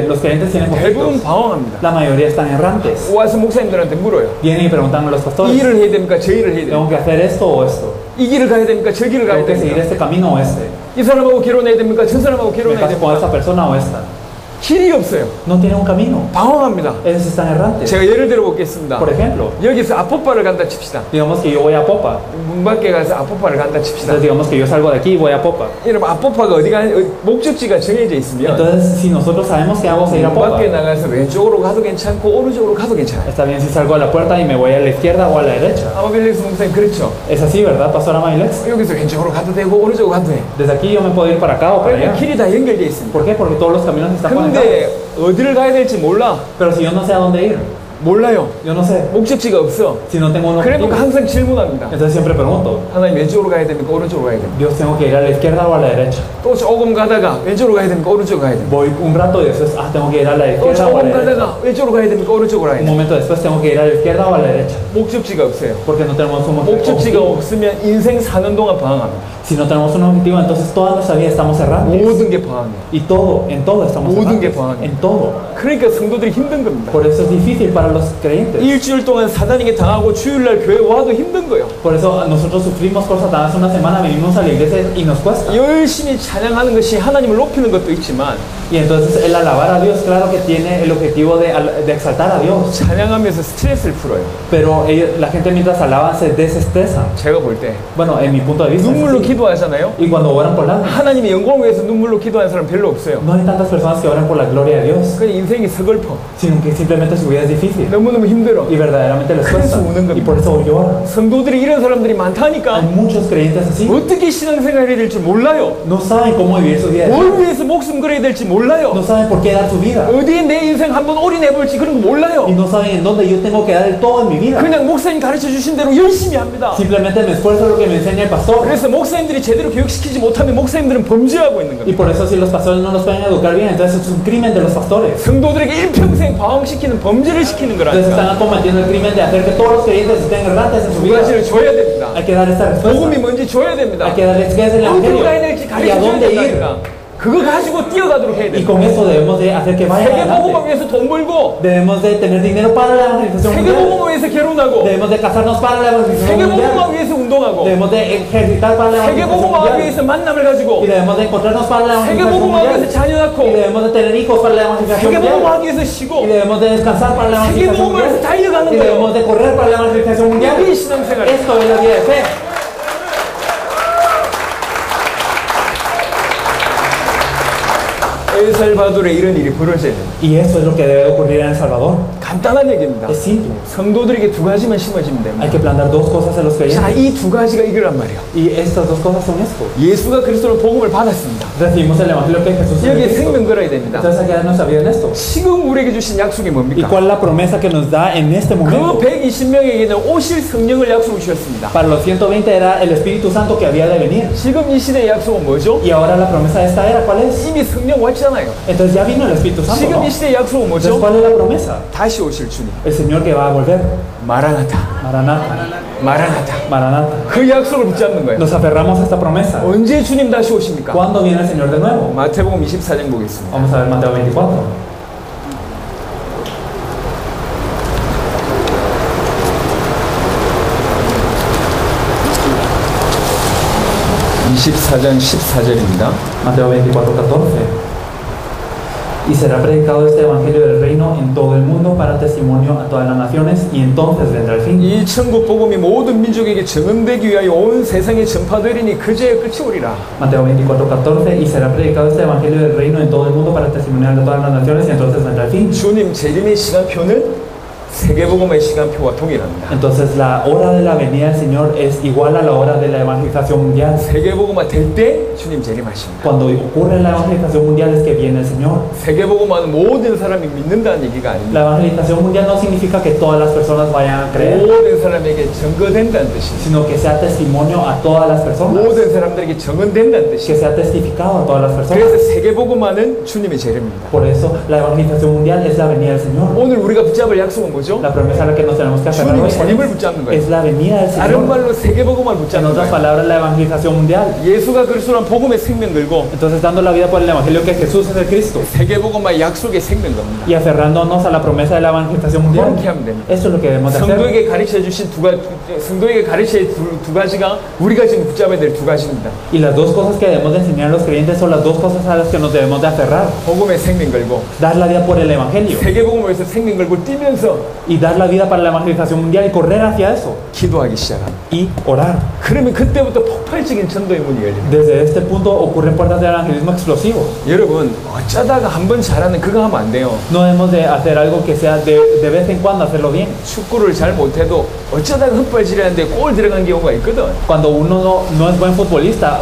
los creyentes tienen 대부분 conflictos. 방황합니다. La mayoría están errantes. 와서 목사님들한테 물어요. Vienen y preguntan a los 이 pastores, 일을 해야 됩니까? 저 일을 해야 됩니까? ¿tengo que hacer esto o esto? 이 길을 가야 됩니까? 저 길을 가야 ¿Tengo que seguir 됩니까? este camino o este? 이 사람하고 결혼해야 됩니까? 저 사람하고 ¿Me 결혼해야 caso con 됩니까? esta persona o esta? 길이 없어요. No tienen un camino. 방황합니다. Ellos están errantes. 제가 예를 들어 보겠습니다. Por ejemplo, 여기서 아포파를 간다 칩시다. digamos que yo voy a Popa. 문 밖에 가서 아포파를 간다 칩시다. Entonces digamos que yo salgo de aquí y voy a Popa. 여러분 아포파가 목적지가 정해져 있으면 Entonces si nosotros sabemos que vamos a ir a 문 Popa, 밖에 나가서 왼쪽으로 가도 괜찮고 오른쪽으로 가도 괜찮아요. está bien si salgo a la puerta y me voy a la izquierda o a la derecha. 아마빌렉스 목사님 그렇죠? Es así, ¿verdad, Pastora Mailex? 여기서 왼쪽으로 가도 되고 오른쪽으로 가도 돼. Desde aquí yo me puedo ir para acá o para 그러니까 allá. 길이 다 연결돼 있습니다. ¿Por qué? Porque todos los caminos están conectados. 근데 어디를 가야 될지 몰라. Pero si yo no sé a dónde ir, 몰라요. yo no sé. 목적지가 없어. Si no tengo un objetivo, 그러니까 항상 질문합니다. entonces siempre pregunto, 하나님 왼쪽으로 가야 됩니까? 오른쪽으로 가야 됩니까? Dios, ¿tengo que ir a la izquierda o a la derecha? 또 조금 가다가 왼쪽으로 가야 됩니까? 오른쪽으로 가야 됩니까? Voy un rato y después, tengo que ir a la 또 izquierda o a 조금 la derecha. 가다가 왼쪽으로 가야 됩니까? 오른쪽으로 가야 Un 됩니까? momento después tengo que ir a la izquierda o a la derecha. 목적지가 없어요. Porque no tenemos un 목적지가 objetivo. 없으면 인생 사는 동안 방황합니다. Si no tenemos un objetivo, entonces toda nuestra vida estamos errantes. 모든 게 방황이에요. Y todo, en todo estamos 모든 게 errantes. 방황이에요. En todo. 그러니까 성도들이 힘든 겁니다. Por eso es difícil para los creyentes. 일주일 동안 사단에게 당하고 주일날 교회 와도 힘든 거예요. Por eso nosotros sufrimos por Satanás una semana, venimos a la iglesia y nos cuesta. 열심히 찬양하는 것이 하나님을 높이는 것도 있지만 Y entonces el alabar a Dios, claro que tiene el objetivo de exaltar a Dios. 찬양하면서 스트레스를 풀어요. Pero la gente mientras alaban se desestresan. 제가 볼 때 Bueno, en mi punto de vista. es 눈물로 así. 기도하잖아요. Y cuando oran por lágrimas, 하나님의 영광을 위해서 눈물로 기도하는 사람 별로 없어요. no hay tantas personas que oran por la gloria de Dios, 그냥 인생이 서글퍼. sino que simplemente su vida es difícil. 너무너무 힘들어. Y verdaderamente les cuesta. 그래서 우는 겁니다. Y por eso lloran. 성도들이 이런 사람들이 Hay 많다니까 muchos creyentes así. 어떻게 신앙생활을 해야 될지 몰라요. No saben cómo vivir su vida. 뭘 위해서 목숨 걸어야 될지 몰라요. No saben por qué dar su vida. 어디에 내 인생 한번 올인해볼지 그런 거 몰라요. Y no saben en dónde yo tengo que dar el todo en mi vida. 그냥 목사님 가르쳐 주신 대로 열심히 합니다. Simplemente me esfuerzo en lo que me enseña el pastor. 그래서 목사님들이 제대로 교육시키지 못하면 목사님들은 범죄하고 있는 Y 겁니다. por eso si los pastores no los pueden educar bien, entonces es un crimen de los pastores. 성도들에게 일평생 방황시키는 범죄를 시키는 Entonces 거라니까. están cometiendo el crimen de hacer que todos los creyentes estén errantes en su 두 vida. 가지를 줘야 됩니다. Hay que dar esta 복음이 respuesta. 뭔지 줘야 됩니다. Hay que darles qué es el 어디로 가야 evangelio 될지 y a 가르쳐 줘야 dónde ir. 된다니까. 그거 가지고 뛰어가도록 해야 Y 돼요. con eso debemos de hacer que vayan 세계복음을 adelante. 위해서 돈 벌고 Debemos de tener dinero para la evangelización mundial. 세계복음을 위해서 결혼하고 Debemos de casarnos para la evangelización 세계복음을 mundial. 위해서 운동하고 Debemos de ejercitar para la evangelización 세계복음을 mundial. 위해서 만남을 가지고 Y debemos de encontrarnos para la evangelización 세계복음을 위해서 mundial. 자녀 Y 낳고 debemos de tener hijos para la evangelización 세계복음을 mundial. 하기 위해서 쉬고 Y debemos de descansar para la evangelización 세계복음을 위해서 mundial. 달려가는 Y debemos 거예요. de correr para la evangelización mundial. 이게 신앙생활. Esto es la vida de fe. 엘살바도르에 이런 일이 벌어져야 됩니다. Y eso es lo que debe ocurrir en El Salvador. 간단한 얘기입니다. Es simple. 성도들에게 두 가지만 심어지면 됩니다. Hay que plantar dos cosas en los 자, creyentes. 이 두 가지가 이거란 말이에요. Y estas dos cosas son esto. 예수가 그리스도로 복음을 받았습니다. Recibimos el evangelio que Jesús 여기에 nos 생명 hizo. 걸어야 됩니다. Entonces hay que dar nuestra vida en esto. 지금 우리에게 주신 약속이 ¿Y 뭡니까? cuál es la promesa que nos da en este 그 momento? 120명에게는 오실 성령을 약속을 주셨습니다. Para los 120 era el Espíritu Santo que había de venir. 지금 이 시대의 약속은 뭐죠? Y ahora la promesa de esta era, ¿cuál es? 이미 성령 왔잖아요. Entonces ya vino el Espíritu Santo, 지금 ¿no? 이 시대의 약속은 Entonces, 뭐죠? ¿cuál es la promesa? 다시 오실 주님. el Señor que va a volver. 마라나타, Maranata, 마라나타. Maranata. 그 약속을 붙잡는 거예요. Nos aferramos a esta promesa. 언제 주님 다시 오십니까? ¿Cuándo viene el Señor de nuevo? 마태복음 24장 보겠습니다. Vamos a ver Mateo 24. (24장 14절입니다) Mateo 24:14. Y será predicado este evangelio del reino en todo el mundo para testimonio a todas las naciones y entonces vendrá el fin. 이 천국 복음이 모든 민족에게 증언되기 위하여 온 세상에 전파되리니 그제야 끝이 오리라. Mateo 24:14. Y será predicado este evangelio del reino en todo el mundo para testimoniar a todas las naciones y entonces vendrá el fin. 주님 재림의 시간표는 세계복음의 시간표와 동일합니다. Entonces la hora de la venida del Señor es igual a la hora de la evangelización mundial. 세계복음화 될 때 주님 재림하십니다. Cuando ocurre la evangelización mundial es que viene el Señor. 세계복음화는 모든 사람이 믿는다는 얘기가 아닙니다. La evangelización mundial no significa que todas las personas vayan a creer, 모든 사람에게 증거된다는 뜻입니다. sino que sea testimonio a todas las personas, 모든 사람들에게 증언된다는 que 뜻입니다. sea testificado a todas las personas. 그래서 세계복음화는 주님의 재림입니다. Por eso la evangelización mundial es la venida del Señor. 오늘 우리가 붙잡을 약속은 뭐죠? La promesa a la que nos tenemos que aferrar 주님의 hoy 재림을 붙잡는 거예요. es la venida del 다른 Señor. 말로 세계복음화를 En 붙잡는 otras 거예요. palabras, la evangelización mundial. 예수가 그리스도란 복음의 생명 걸고 Entonces, dando la vida por el evangelio que Jesús es el Cristo 세계복음화의 약속의 생명 겁니다. y aferrándonos a la promesa de la evangelización mundial. 그렇게 하면 됩니다. Eso es lo que debemos de hacer. 성도에게 가르쳐 주신 성도에게 가르쳐 두 가지가 우리가 지금 붙잡아야 될 두 가지입니다. Y las dos cosas que debemos de enseñar a los creyentes son las dos cosas a las que nos debemos de aferrar. 복음의 생명 걸고 Dar la vida por el evangelio 세계복음을 위해서 생명 걸고 뛰면서 y dar la vida para la evangelización mundial y correr hacia eso 기도하기 시작합니다. y orar. 그러면 그때부터 폭발적인 전도의 문이 열립니다. Desde este punto ocurren puertas de evangelismo explosivo. 여러분 어쩌다가 한 번 잘하는 그거 하면 안 돼요. No debemos de hacer algo que sea de vez en cuando hacerlo bien. 축구를 잘 못해도 어쩌다가 헛발질하는데 골 들어간 경우가 있거든. Cuando uno no es buen futbolista,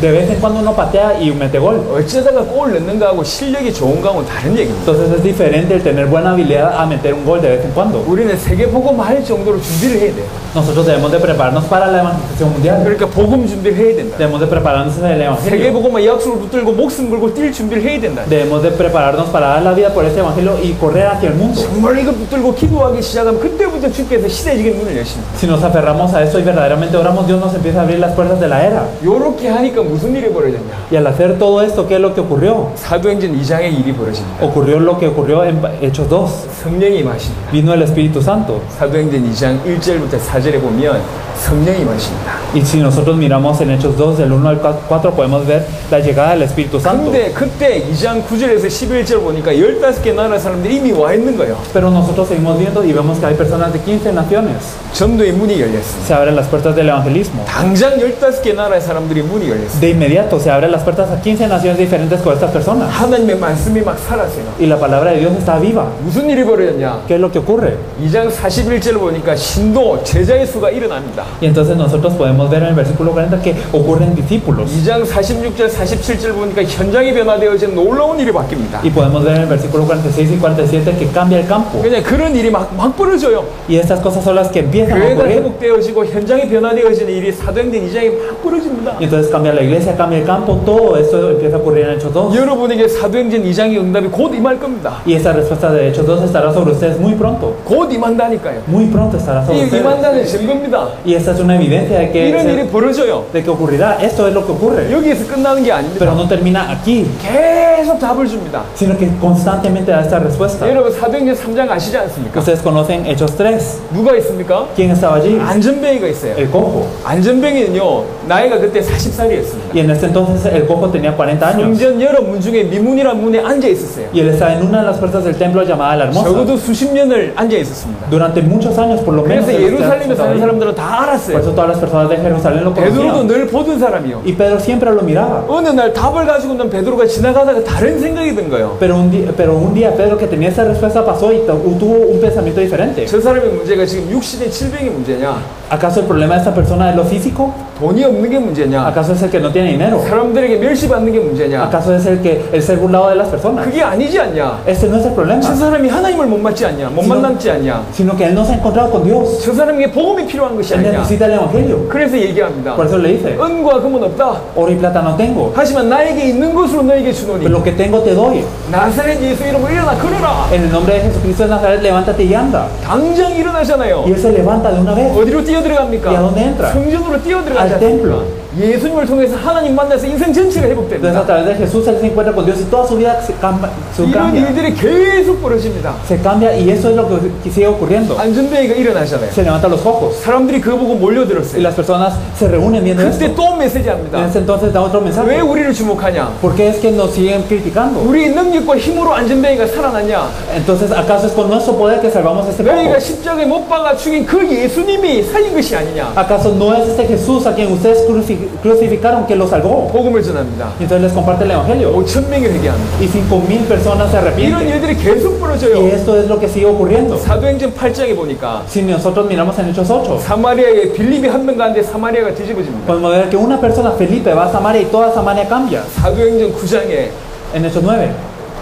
de vez en cuando uno patea y mete gol. 어쩌다가 골 넣는 거하고 실력이 좋은 거하고는 다른 얘기입니다. Entonces es diferente el tener buena habilidad a meter un gol de vez en cuando. 우리는 세계복음 할 정도로 준비를 해야 돼요. Nosotros debemos de prepararnos para la evangelización mundial. 그러니까 복음 준비를 해야 된다. Debemos de prepararnos en el evangelio. 세계복음의 약속을 붙들고 목숨 걸고 뛸 준비를 해야 된다. Debemos de prepararnos para dar la vida por este evangelio y correr hacia el mundo. 정말 이거 붙들고 기도하기 시작하면 그때부터 주께서 시대적인 문을 여십니다. Si nos aferramos a eso y verdaderamente oramos, Dios nos empieza a abrir las puertas de la era. 요렇게 하니까 무슨 일이 벌어졌냐? Y al hacer todo esto, ¿qué es lo que ocurrió? 사도행전 2장의 일이 벌어집니다. Ocurrió lo que ocurrió en Hechos 2. 성령이 임하십니다. Vino el Espíritu Santo. 사도행전 2장 1절부터 4절에 보면 성령이 임하십니다. Y si nosotros miramos en Hechos 2, del 1 al 4, podemos ver la llegada del Espíritu Santo. 근데 그때 2장 9절에서 11절 보니까 15개 나라 사람들이 이미 와 있는 거예요. Pero nosotros seguimos viendo y vemos que hay personas de 15 naciones. 전도의 문이 열렸습니다. Se abren las puertas del evangelismo. 당장 15개 나라의 사람들이 문이 열렸습니다. De inmediato se abren las puertas a 15 naciones diferentes con estas personas. 하나님의 말씀이 막 살았어요. Y la palabra de Dios está viva. 무슨 일이 벌어졌냐? ¿Qué es lo que ocurre? 2장 41절 보니까 신도 제자의 수가 일어납니다. Y entonces nosotros podemos ver en el versículo 40 que ocurren discípulos. 2장 46절 47절 보니까 현장이 변화되어지는 놀라운 일이 바뀝니다. Y podemos ver en el versículo 46 y 47 que cambia el campo. 그냥 그런 일이 막 벌어져요. Y estas cosas son las que empiezan a 교회가 ocurrir. 회복되어지고 현장이 변화되어지는 일이 사도행전 2장에 막 벌어집니다. Y entonces cambia la iglesia, cambia el campo, todo esto empieza a ocurrir en Hechos 2. 여러분에게 사도행전 2장의 응답이 곧 임할 겁니다. Y esta respuesta de Hechos 2 estará sobre ustedes muy pronto. 곧 임한다니까요. Muy pronto estará sobre 이 ustedes. 임한다는 증거입니다. Y esta es una evidencia de 이런 일이 que 벌어져요. ocurrirá. Esto es lo que ocurre. 여기에서 끝나는 게 아닙니다. Pero no termina aquí, 계속 답을 줍니다. sino que constantemente da esta respuesta. 여러분 사도행전 3장 아시지 않습니까? Ustedes conocen Hechos 3. 누가 있습니까? ¿Quién estaba allí? 안전뱅이가 있어요. El cojo. 안전뱅이는요 나이가 그때 40살이었습니다. Y en ese entonces el cojo tenía 40 años. 성전 여러 문 중에 미문이라는 문에 앉아 있었어요. Y él estaba en una de las puertas del templo llamada La Hermosa. 적어도 수십 년을 앉아 있었습니다. Durante muchos años, por lo menos. 그래서 él 예루살렘에 estaba 사는 ahí. 사람들은 다 Por 알았어요. eso todas las personas de Jerusalén lo 베드로도 conocían. 늘 보던 사람이요. Y Pedro siempre lo miraba. 어느 날 답을 가지고 난 베드로가 지나가다가 다른 생각이 든 거예요. Pero un día Pedro, que tenía esa respuesta, pasó y tuvo un pensamiento diferente. 저 사람의 문제가 지금 60의 질병의 문제냐? ¿Acaso el problema de esta persona es lo físico? 돈이 없는 게 문제냐? ¿Acaso es el que no tiene dinero? 사람들에게 멸시받는 게 문제냐? ¿Acaso es el ser burlado de las personas? 그게 아니지 않냐? Ese no es el problema, 저 사람이 하나님을 못 맞지 않냐? 못 만남지 않냐? sino que él no se ha encontrado con Dios. 저 사람에게 복음이 필요한 것이 Él 아니냐? necesita el evangelio. 그래서 얘기합니다. Por eso le dice, 은과 금은 없다. oro y plata no tengo, 하지만 나에게 있는 것으로 너에게 주노니 pero lo que tengo te doy. 나사렛 예수 이름으로 일어나 걸어라. En el nombre de Jesucristo de Nazaret, levántate y anda. 당장 일어나잖아요. Y él se levanta de una vez. 어디로 ¿Y a 뛰어들어갑니까? dónde entra? 성전으로 뛰어들어가지 Al templo. 않습니까? 예수님을 통해서 하나님 만나서 인생 전체가 Entonces, a 회복됩니다. través de Jesús, él se encuentra con Dios y toda su vida 이런 cambia. 일들이 계속 벌어집니다. Se cambia y eso es lo que sigue ocurriendo. 안전뱅이가 일어나잖아요. Se levantan los ojos 사람들이 그거 보고 y 몰려들었어요. las personas se reúnen viendo esto. 그때 또 메시지 En 합니다. ese entonces da otro 왜 mensaje. 우리를 주목하냐? ¿Por qué es que nos siguen criticando? 우리 능력과 힘으로 안전뱅이가 살아났냐? Entonces, ¿acaso es con nuestro poder que salvamos a este 너희가 poco? 십자가에 못 박아 죽인 그 예수님이 살린 것이 아니냐? ¿Acaso no es este Jesús a quien ustedes crucificaron que lo salvó? 복음을 전합니다. Y entonces les comparte el evangelio 5,000명이 회개합니다. y 5,000 personas se 이런 arrepienten. 일들이 계속 Y 벌어져요. esto es lo que sigue ocurriendo. 사도행전 8장에 보니까 Si nosotros miramos en Hechos 8, 사마리아에 빌립이 한 명 가는데 사마리아가 뒤집어집니다. podemos ver que una persona, Felipe, va a Samaria y toda Samaria cambia. 사도행전 9장에 En Hechos 9,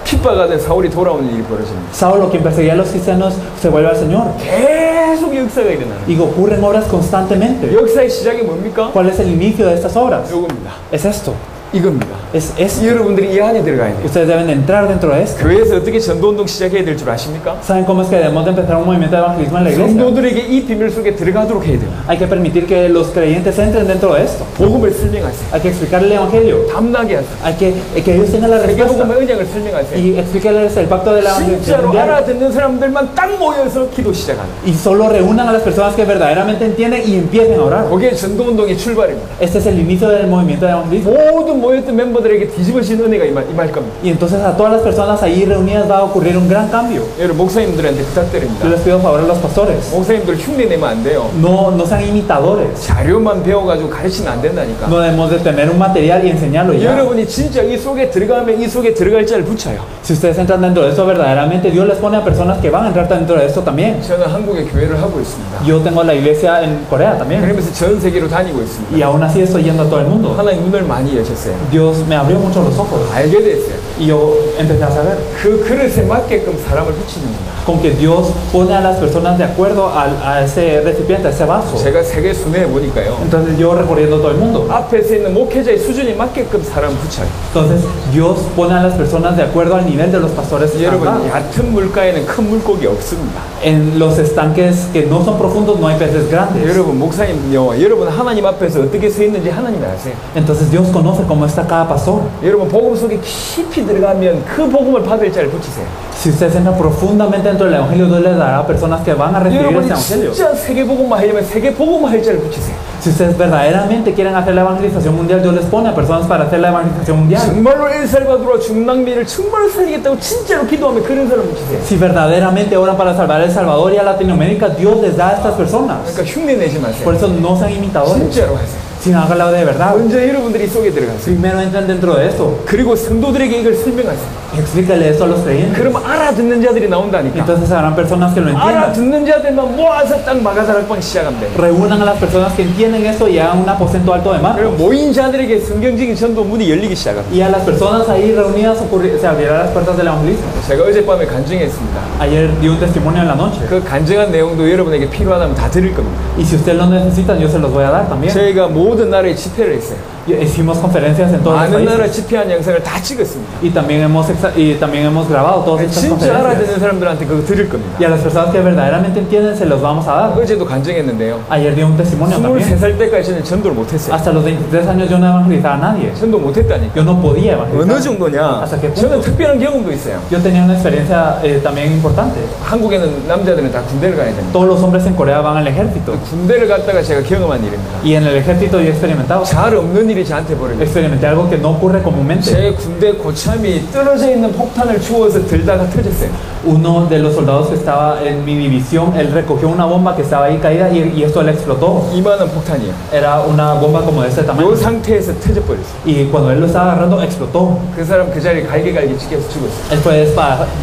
핍박하던 사울이 돌아오는 일이 벌어집니다. Saulo, quien perseguía a los cristianos, se vuelve al Señor. 계속 역사가 일어나요. Y ocurren obras constantemente. 역사의 시작이 뭡니까? ¿Cuál es el inicio de estas obras? 요겁니다. Es esto. 이겁니다. Es 여러분들이 이 안에 들어가야 돼요. Ustedes deben de entrar dentro de esto. 교회에서 어떻게 전도운동 시작해야 될 줄 아십니까? ¿Saben cómo es que debemos de empezar un movimiento de evangelismo en la iglesia? 성도들에게 이 비밀 속에 들어가도록 해야 돼요. Hay que permitir que los creyentes entren dentro de esto. 복음을 설명하세요. Hay que explicarle el evangelio. 담나게 하세요. Hay que ellos tengan la respuesta. 세계복음의 언약을 설명하세요. Y explíquenles el pacto de la evangelización 진짜로 mundial. 알아듣는 사람들만 딱 모여서 기도 시작하는. Y solo reúnan a las personas que verdaderamente entienden y empiecen a orar. 그게 전도운동의 출발입니다. Este es el inicio del movimiento de evangelismo. 모든 모였던 멤버들에게 뒤집어진 은혜가 임할 겁니다. Y entonces a todas las personas ahí reunidas va a ocurrir un gran cambio. 여러분 목사님들한테 부탁드립니다. Yo les pido favor a los pastores. 목사님들 흉내 내면 안 돼요. No sean imitadores. 자료만 배워가지고 가르치면 안 된다니까. No debemos de tener un material y enseñarlo ya. 여러분이 진짜 이 속에 들어가면 이 속에 들어갈 자를 붙여요. Si ustedes entran dentro de esto verdaderamente, Dios les pone a personas que van a entrar dentro de esto también. 저는 한국에 교회를 하고 있습니다. Yo tengo la iglesia en Corea también. 그러면서 전 세계로 다니고 있습니다. Y aún así estoy yendo a todo el mundo. 하나님 눈을 많이 여셨어요. Dios me abrió mucho los ojos. 알게 됐어요. Y yo empecé a saber 그 그릇에 맞게끔 사람을 붙이는구나. con que Dios pone a las personas de acuerdo a ese recipiente, a ese vaso. 제가 세계 순회해 보니까요. Entonces yo recorriendo todo el mundo. 앞에서 있는 목회자의 수준이 맞게끔 사람 붙여요. Entonces Dios pone a las personas de acuerdo al nivel de los pastores. 여러분 acá. 얕은 물가에는 큰 물고기 없습니다. En los estanques que no son profundos no hay peces grandes. 여러분 목사님요. 여러분 하나님 앞에서 어떻게 서 있는지 하나님이 아세요. Entonces Dios conoce cómo está cada pastor. 여러분 복음 속에 깊이 들어가면 그 복음을 받을 자를 붙이세요. Si ustedes entran profundamente dentro del evangelio, Dios les dará a personas que van a recibir 여러분이 ese evangelio. 진짜 세계 복음만 하려면 세계 복음만 할 자를 붙이세요. Si ustedes verdaderamente quieren hacer la evangelización mundial, Dios les pone a personas para hacer la evangelización mundial. 정말로 엘살바도르와 중남미를 정말로 살리겠다고 진짜로 기도하면 그런 사람 붙이세요. Si verdaderamente oran para salvar a El Salvador y a Latinoamérica, Dios les da a estas personas. 그러니까 흉내 내지 마세요. Por eso no sean imitadores, 진짜로 하세요. sino háganlo de verdad. 먼저 여러분들이 속에 들어가세요. Primero entren dentro de esto. 그리고 성도들에게 이걸 설명하세요. Y explícale esto a los creyentes. 그럼 알아듣는 자들이 나온다니까. Entonces habrán personas que lo entiendan. 알아듣는 자들만 모아서 딱 마가다락방 시작하면 돼. Reúnan a las personas que entienden esto y hagan un aposento alto de 그럼 Marcos. 모인 자들에게 성경적인 전도 문이 열리기 시작합니다. Y a las personas ahí reunidas se abrirán las puertas del evangelismo. 제가 어젯밤에 간증했습니다. Ayer di un testimonio en la noche. 그 간증한 내용도 여러분에게 필요하다면 다 드릴 겁니다. Y si ustedes lo necesitan, yo se los voy a dar también. 저희가 모든 나라에 집회를 했어요. Y hicimos conferencias en todos los 많은 나라 países. 집회한 영상을 다 찍었습니다. Y también hemos grabado todas estas 진짜 conferencias. 알아듣는 사람들한테 그거 드릴 겁니다. Y a las personas que verdaderamente entienden, se los vamos a dar. 어제도 간증했는데요. Ayer di un testimonio también. 23살 때까지 저는 전도를 못했어요. Hasta los 23 años yo no evangelizaba a nadie. 전도 못했다니까. Yo no podía 어느 evangelizar. 정도냐? Hasta qué punto? 저는 특별한 경험도 있어요. Yo tenía una experiencia también importante. 한국에는 남자들은 다 군대를 가야 됩니다. Todos los hombres en Corea van al ejército. 군대를 갔다가 제가 경험한 일입니다. Y en el ejército yo he experimentado. 잘 없는 일이 저한테 벌어져요. Experimenté algo que no ocurre comúnmente. 제 군대 고참이 떨어져 있는 폭탄을 주워서 들다가 터졌어요. Uno de los soldados que estaba en mi división, él recogió una bomba que estaba ahí caída y esto le explotó. 이만한 폭탄이에요. Era una bomba como de este tamaño. 이 상태에서 터져버렸어요. Y cuando él lo estaba agarrando, explotó. 그 사람 그 자리에 갈기갈기 찍혀서 죽었어요. Él fue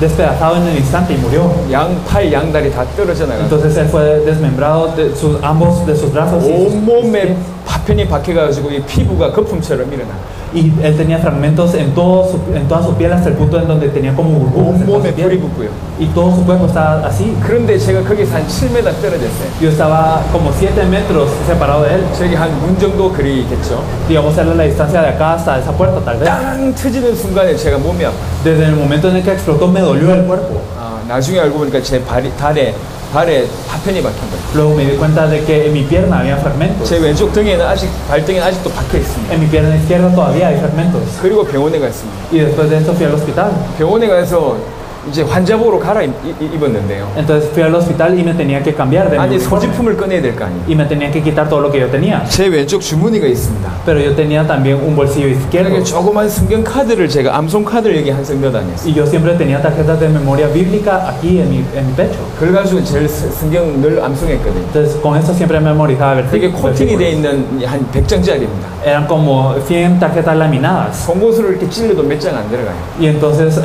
despedazado en el instante y murió. 양팔 양다리 다 떨어져 나가고 Entonces él fue desmembrado de ambos de sus brazos y sus 온몸에 pies. 파편이 박혀가지고 이 피부가 거품처럼 일어나. Y él tenía fragmentos en toda su piel hasta el punto en donde tenía como burbujas en toda 온몸에 su 불이 piel. 붙고요. Y todo su cuerpo estaba así. 그런데 제가 거기서 한 7m 떨어졌어요. Yo estaba como 7 metros separado de él. 저기 한 문 정도 거리겠죠. Digamos, era la distancia de acá hasta esa puerta, tal vez. 땅 터지는 순간에 제가 몸이 아파. Desde el momento en el que explotó, me dolió el cuerpo. 나중에 알고 보니까 제 발에 파편이 박힌 거예요. Luego me di cuenta de que en mi pierna había fragmentos. 제 왼쪽 등에는 발등에는 아직도 박혀 있습니다. En mi pierna izquierda todavía hay fragmentos. 그리고 병원에 갔습니다. Y después de eso fui al hospital. 병원에 가서 이제 환자복으로 입었는데요. Entonces fui al hospital y me tenía que cambiar de mi 아니 uniforme. 소지품을 꺼내야 될 거 아니에요. Y me tenía que quitar todo lo que yo tenía. 제 왼쪽 주머니가 있습니다. Pero yo tenía también un bolsillo izquierdo. 그러니까 조그만 성경 카드를 제가 암송 카드를 여기 한 석 몇 다녔어요. Y yo siempre tenía tarjetas de memoria bíblica aquí en mi pecho. 그래가지고 제일 성경 늘 암송했거든요. Entonces con eso siempre memorizaba 되게 코팅이 돼 versículos. 있는 한 100장짜리입니다. Eran como 100 tarjetas laminadas. 송곳으로 이렇게 찔러도 몇 장 안 들어가요. Y entonces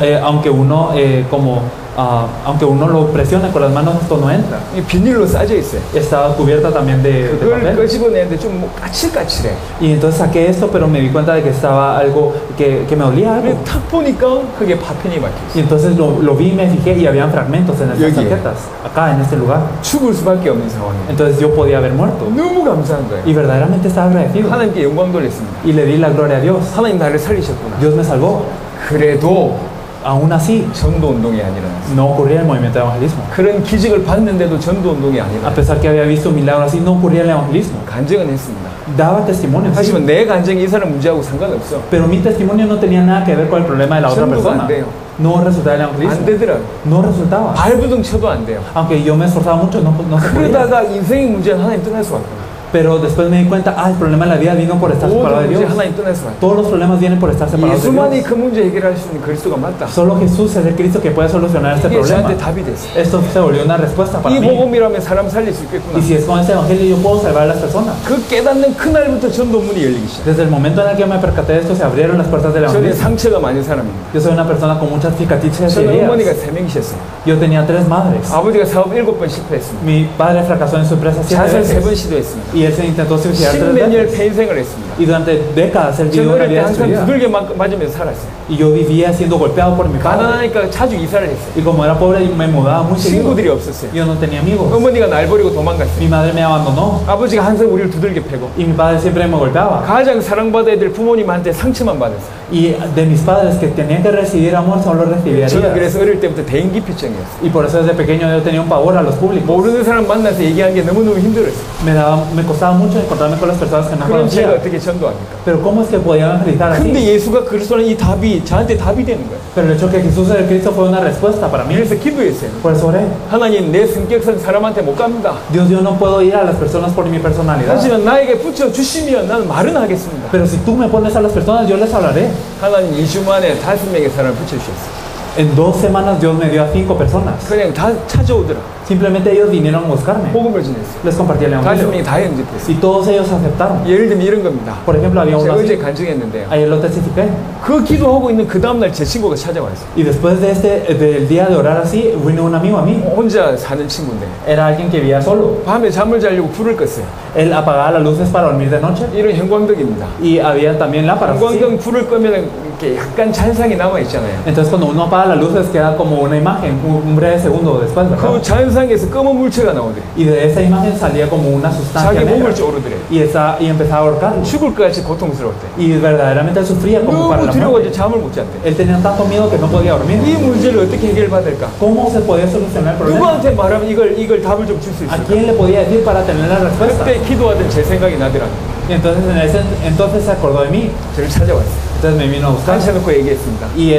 aunque uno lo presione con las manos, esto no entra. 이 비닐로 싸져 있어요. Estaba cubierta también de 그걸 papel. 끄집어내는데 좀 까칠까칠해. Y entonces saqué esto, pero me di cuenta de que estaba algo que me dolía algo. 탁 보니까 그게 파편이 박혀 Y 있어요. entonces lo vi y me fijé y habían fragmentos en estas 여기에. tarjetas, acá en este lugar. 죽을 수밖에 없는 상황이에요. Entonces yo podía haber muerto. 너무 감사한 거예요. Y verdaderamente estaba agradecido. 하나님께 영광 돌렸습니다. Y le di la gloria a Dios. 하나님 나를 살리셨구나. Dios me salvó. 그래도 Aún así, 전도 운동이 안 일어났어요. no ocurría el movimiento de evangelismo. 그런 기적을 봤는데도 전도 운동이 안 A 일어났어요. pesar que había visto un milagro así, no ocurría el evangelismo. 간증은 했습니다. Daba testimonio, sí. 하지만 내 간증이 이 사람 문제하고 상관없어. Pero mi testimonio no tenía nada que ver con el problema de la otra 전도가 persona. 안 돼요. No resultaba el 안 evangelismo. 되더라고요. No resultaba. 발부둥 쳐도 안 돼요. Aunque yo me esforzaba mucho, no se podía. 그러다가 인생의 문제는 하나님 떠나서 왔구나. Pero después me di cuenta, el problema de la vida vino por estar separado 모든 de 문제 Dios. 하나님 떠나서 왔구나. Todos los problemas vienen por estar separados de 예수만이 Dios. 그 문제 해결할 수 있는 그리스도가 맞다. Solo Jesús es el Cristo que puede solucionar este 이게 problema. 저한테 답이 됐어요. Esto se volvió una respuesta para 이 mí. 복음이라면 사람 살릴 수 있겠구나. Y si es con este evangelio yo puedo salvar a las personas. 그 깨닫는 그날부터 전도 문이 열리기 시작해요. Desde el momento en el que me percaté de esto, se abrieron las puertas del 저는 evangelio. 상처가 많은 사람입니다. Yo soy una persona con muchas cicatrices y 저는 어머니가 heridas. 3명이셨어요. Yo tenía 3 madres. 아버지가 사업 7번 실패했습니다. Mi padre fracasó en su empresa 7 자살 3번 veces. 시도했습니다. Y él se intentó suicidar 3 10몇 년 veces. 폐인생을 했습니다. Y durante décadas él vivió 저는 una 어릴 때 vida 항상 destruida. 두들겨 맞으면서 살았어요. Y yo vivía siendo golpeado por mi padre. 가난하니까 자주 이사를 했어요. Y como era pobre, me mudaba muy seguido. 친구들이 없었어요. Yo no tenía amigos. 어머니가 날 버리고 도망갔어요. Mi madre me abandonó. 아버지가 항상 우리를 두들겨 패고 Y mi padre siempre me golpeaba. 가장 사랑받아야 될 부모님한테 상처만 받았어요. Y de mis padres que tenían que recibir amor, solo recibía 저는 heridas. 그래서 어릴 때부터 대인기피증이었어요. Y por eso desde pequeño yo tenía un pavor a los públicos. 모르는 사람 만나서 얘기하는 게 너무너무 힘들었어요. Me costaba mucho encontrarme con las personas que no 그럼 제가 conocía. 어떻게 전도합니까? Pero ¿cómo es que podía evangelizar 근데 así? 예수가 그리스도는 이 답이 저한테 답이 되는 거예요. Pero el hecho que Jesús es el Cristo fue una respuesta para mí. 그래서 기도했어요. Por eso oré. 하나님 내 성격상 사람한테 못 갑니다. Dios, yo no puedo ir a las personas por mi personalidad. 하지만 나에게 붙여주시면 나는 말은 하겠습니다. Pero si tú me pones a las personas, yo les hablaré. 하나님 2주 만에 5명의 사람을 붙여주셨어요. En 2 semanas Dios me dio a 5 personas. 그냥 다 찾아오더라. Simplemente ellos vinieron a buscarme. 복음을 전했어요. Les compartí el evangelio. 5명이 다 영접했어요. Y todos ellos aceptaron. 예를 들면 이런 겁니다. Por ejemplo, había uno 제가 어제 así. 간증했는데요. Ayer lo testifiqué. 그 기도하고 있는 그 다음날 제 친구가 찾아왔어요. Y después de del día de orar así, vino un amigo a mí. 혼자 사는 친구인데 Era alguien que vivía solo. 밤에 잠을 자려고 불을 껐어요. Él apagaba las luces para dormir de noche. 이런 형광등입니다. Y había también lámparas. así. 형광등 불을 끄면 이렇게 약간 잔상이 남아 있잖아요. Entonces cuando uno apaga las luces queda como una imagen, un breve segundo después, 그 ¿verdad? 잔상에서 검은 물체가 나오더래요. Y de esa imagen salía como una sustancia 자기 negra. 몸을 쪼르더래요. Y empezaba a ahorcarlo. 죽을 것 같이 고통스러울 때. Y verdaderamente él sufría como para 너무 la 두려워서 muerte. 잠을 못 잤대. Él tenía tanto miedo que no podía dormir. 이 문제를 어떻게 해결받을까? ¿Cómo se podía solucionar el problema? 누구한테 말하면 이걸 답을 좀 줄 수 ¿A 있을까? quién le podía decir para tener la respuesta? 그때 기도하던 제 생각이 나더라고요. Y entonces se acordó de mí. 저를 찾아왔어요. Entonces me vino a buscar 앉혀놓고 얘기했습니다. y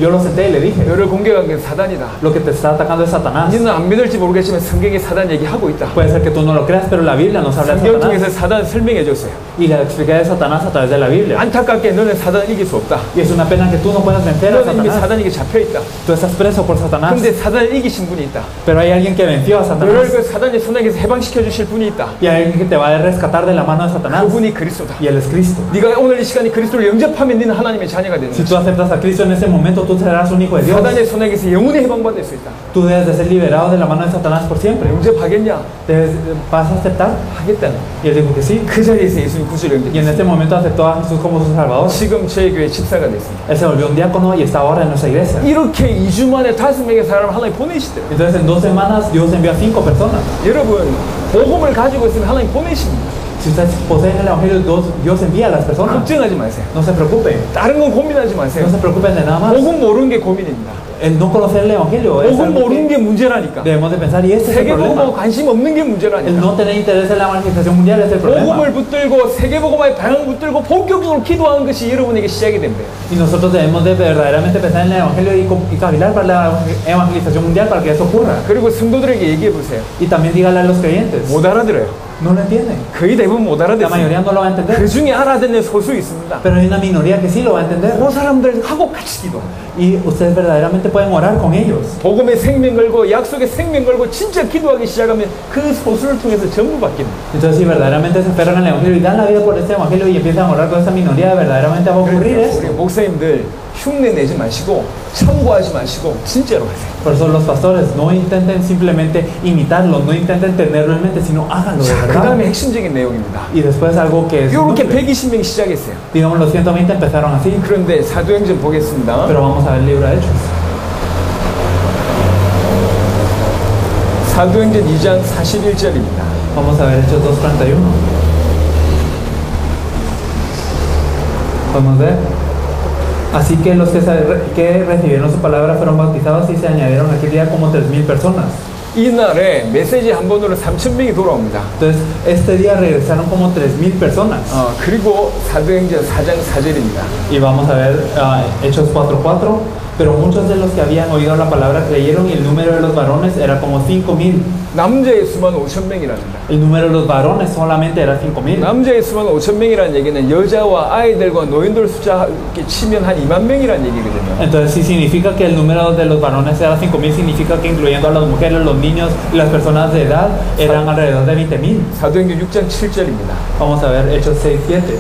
yo lo senté y le dije, 너를 공격한 게 사단이다. lo que te está atacando es Satanás. 너는 안 믿을지 모르겠지만 성경에 사단 얘기하고 있다. Puede ser que tú no lo creas, pero la Biblia nos habla de 성경 Satanás. 통해서 사단 설명해 줬어요. Y la expliqué de Satanás a través de la Biblia. 안타깝게 너는 사단을 이길 수 없다. Y es una pena que tú no puedas vencer a 너는 이미 Satanás. 사단에게 잡혀 있다. Tú estás preso por Satanás. 근데 사단을 이기신 분이 있다. Pero hay alguien que venció a 너를 Satanás. 그 사단의 손에게서 해방시켜 주실 분이 있다. Y hay alguien que te va a rescatar de la mano de Satanás. 그분이 그리스도다. Y él es Cristo. 네가 오늘 이 시간에 그리스도를 영접하면 너는 하나님의 자녀가 되는 Si 거야. tú aceptas a Cristo en ese momento, tú serás un hijo de Dios. 사단의 손에게서 영원히 해방받을 수 있다. Tú debes de ser liberado de la mano de Satanás por siempre. 영접하겠냐? ¿Vas a aceptar? 하겠다는. Y él dijo que sí. 그 자리에서 예수님 구주를 Y en 영접했어요. este momento aceptó a Jesús como su Salvador. 지금 저희 교회 집사가 됐습니다. Él se volvió un diácono y está ahora en nuestra iglesia. 이렇게 2주 만에 5명의 사람을 하나님 보내시더라고요. Entonces en 2 semanas Dios envió a 5 personas. 여러분, 복음을 가지고 있으면 하나님 보내십니다. Si ustedes poseen el Evangelio, Dios envía a las personas. 걱정하지 마세요. No se preocupen. 다른 건 고민하지 마세요. No se preocupen de nada más. 복음 모르는 게 고민입니다. El no conocer el Evangelio es 복음 algo 모르는 que 게 문제라니까. debemos de pensar y ese es el 세계복음하고 problema. 관심 없는 게 El 문제라니까. no tener interés en la evangelización mundial es el problema. 복음을 붙들고 세계복음화에 방향 붙들고 본격적으로 기도하는 것이 여러분에게 시작이 된대요. Y nosotros debemos de verdaderamente pensar en el Evangelio y cavilar para la evangelización mundial para que eso ocurra. 그리고 성도들에게 얘기해 보세요. Y también dígale a los creyentes. 못 알아들어요. No lo entienden. 거의 대부분 못 La 알아듣어요. mayoría no lo va a entender. 그 중에 알아듣는 소수 있습니다. Pero hay una minoría que sí lo va a entender. 그 사람들하고 같이 기도합니다. Y ustedes verdaderamente pueden orar con ellos. 복음의 생명 걸고 약속의 생명 걸고 진짜 기도하기 시작하면 그 소수를 통해서 전부 바뀝니다. Entonces, si verdaderamente se aferran al Evangelio y dan la vida por este Evangelio y empiezan a orar con esa minoría, verdaderamente va a ocurrir 그러니까 eso. 우리 목사님들 흉내 내지 마시고 참고하지 마시고 진짜로 하세요. Por eso los pastores no intenten simplemente imitarlo, no intenten tenerlo en mente, sino háganlo de 그 verdad. 다음에 핵심적인 내용입니다. Y después algo que es... 이렇게 120명이 시작했어요. Digamos, los 120 empezaron así, 그런데 사도행전 보겠습니다. pero vamos a ver el libro de Hechos. 사도행전 2장 41절입니다. Vamos a ver Hechos 2:41. Podemos ver. Así que los que recibieron su palabra fueron bautizados y se añadieron aquel día como 3,000 personas. 이날에 메시지 한 번으로 3,000명이 돌아옵니다. Entonces, este día regresaron como 3,000 personas. 그리고 사도행전 4장 4절입니다. Y vamos a ver Hechos 4:4. Pero muchos de los que habían oído la palabra creyeron y el número de los varones era como 5,000. 남자의 수만 5,000명이랍니다. El número de los varones solamente era 5,000. 남자의 수만 5,000명이라는 얘기는 여자와 아이들과 노인들 숫자 이렇게 치면 한 2만 명이라는 얘기거든요. Entonces, si significa que el número de los varones era 5,000, significa que incluyendo a las mujeres, los niños y las personas de edad eran alrededor de 20,000. 사도행전 6장 7절입니다. Vamos a ver Hechos 6:7.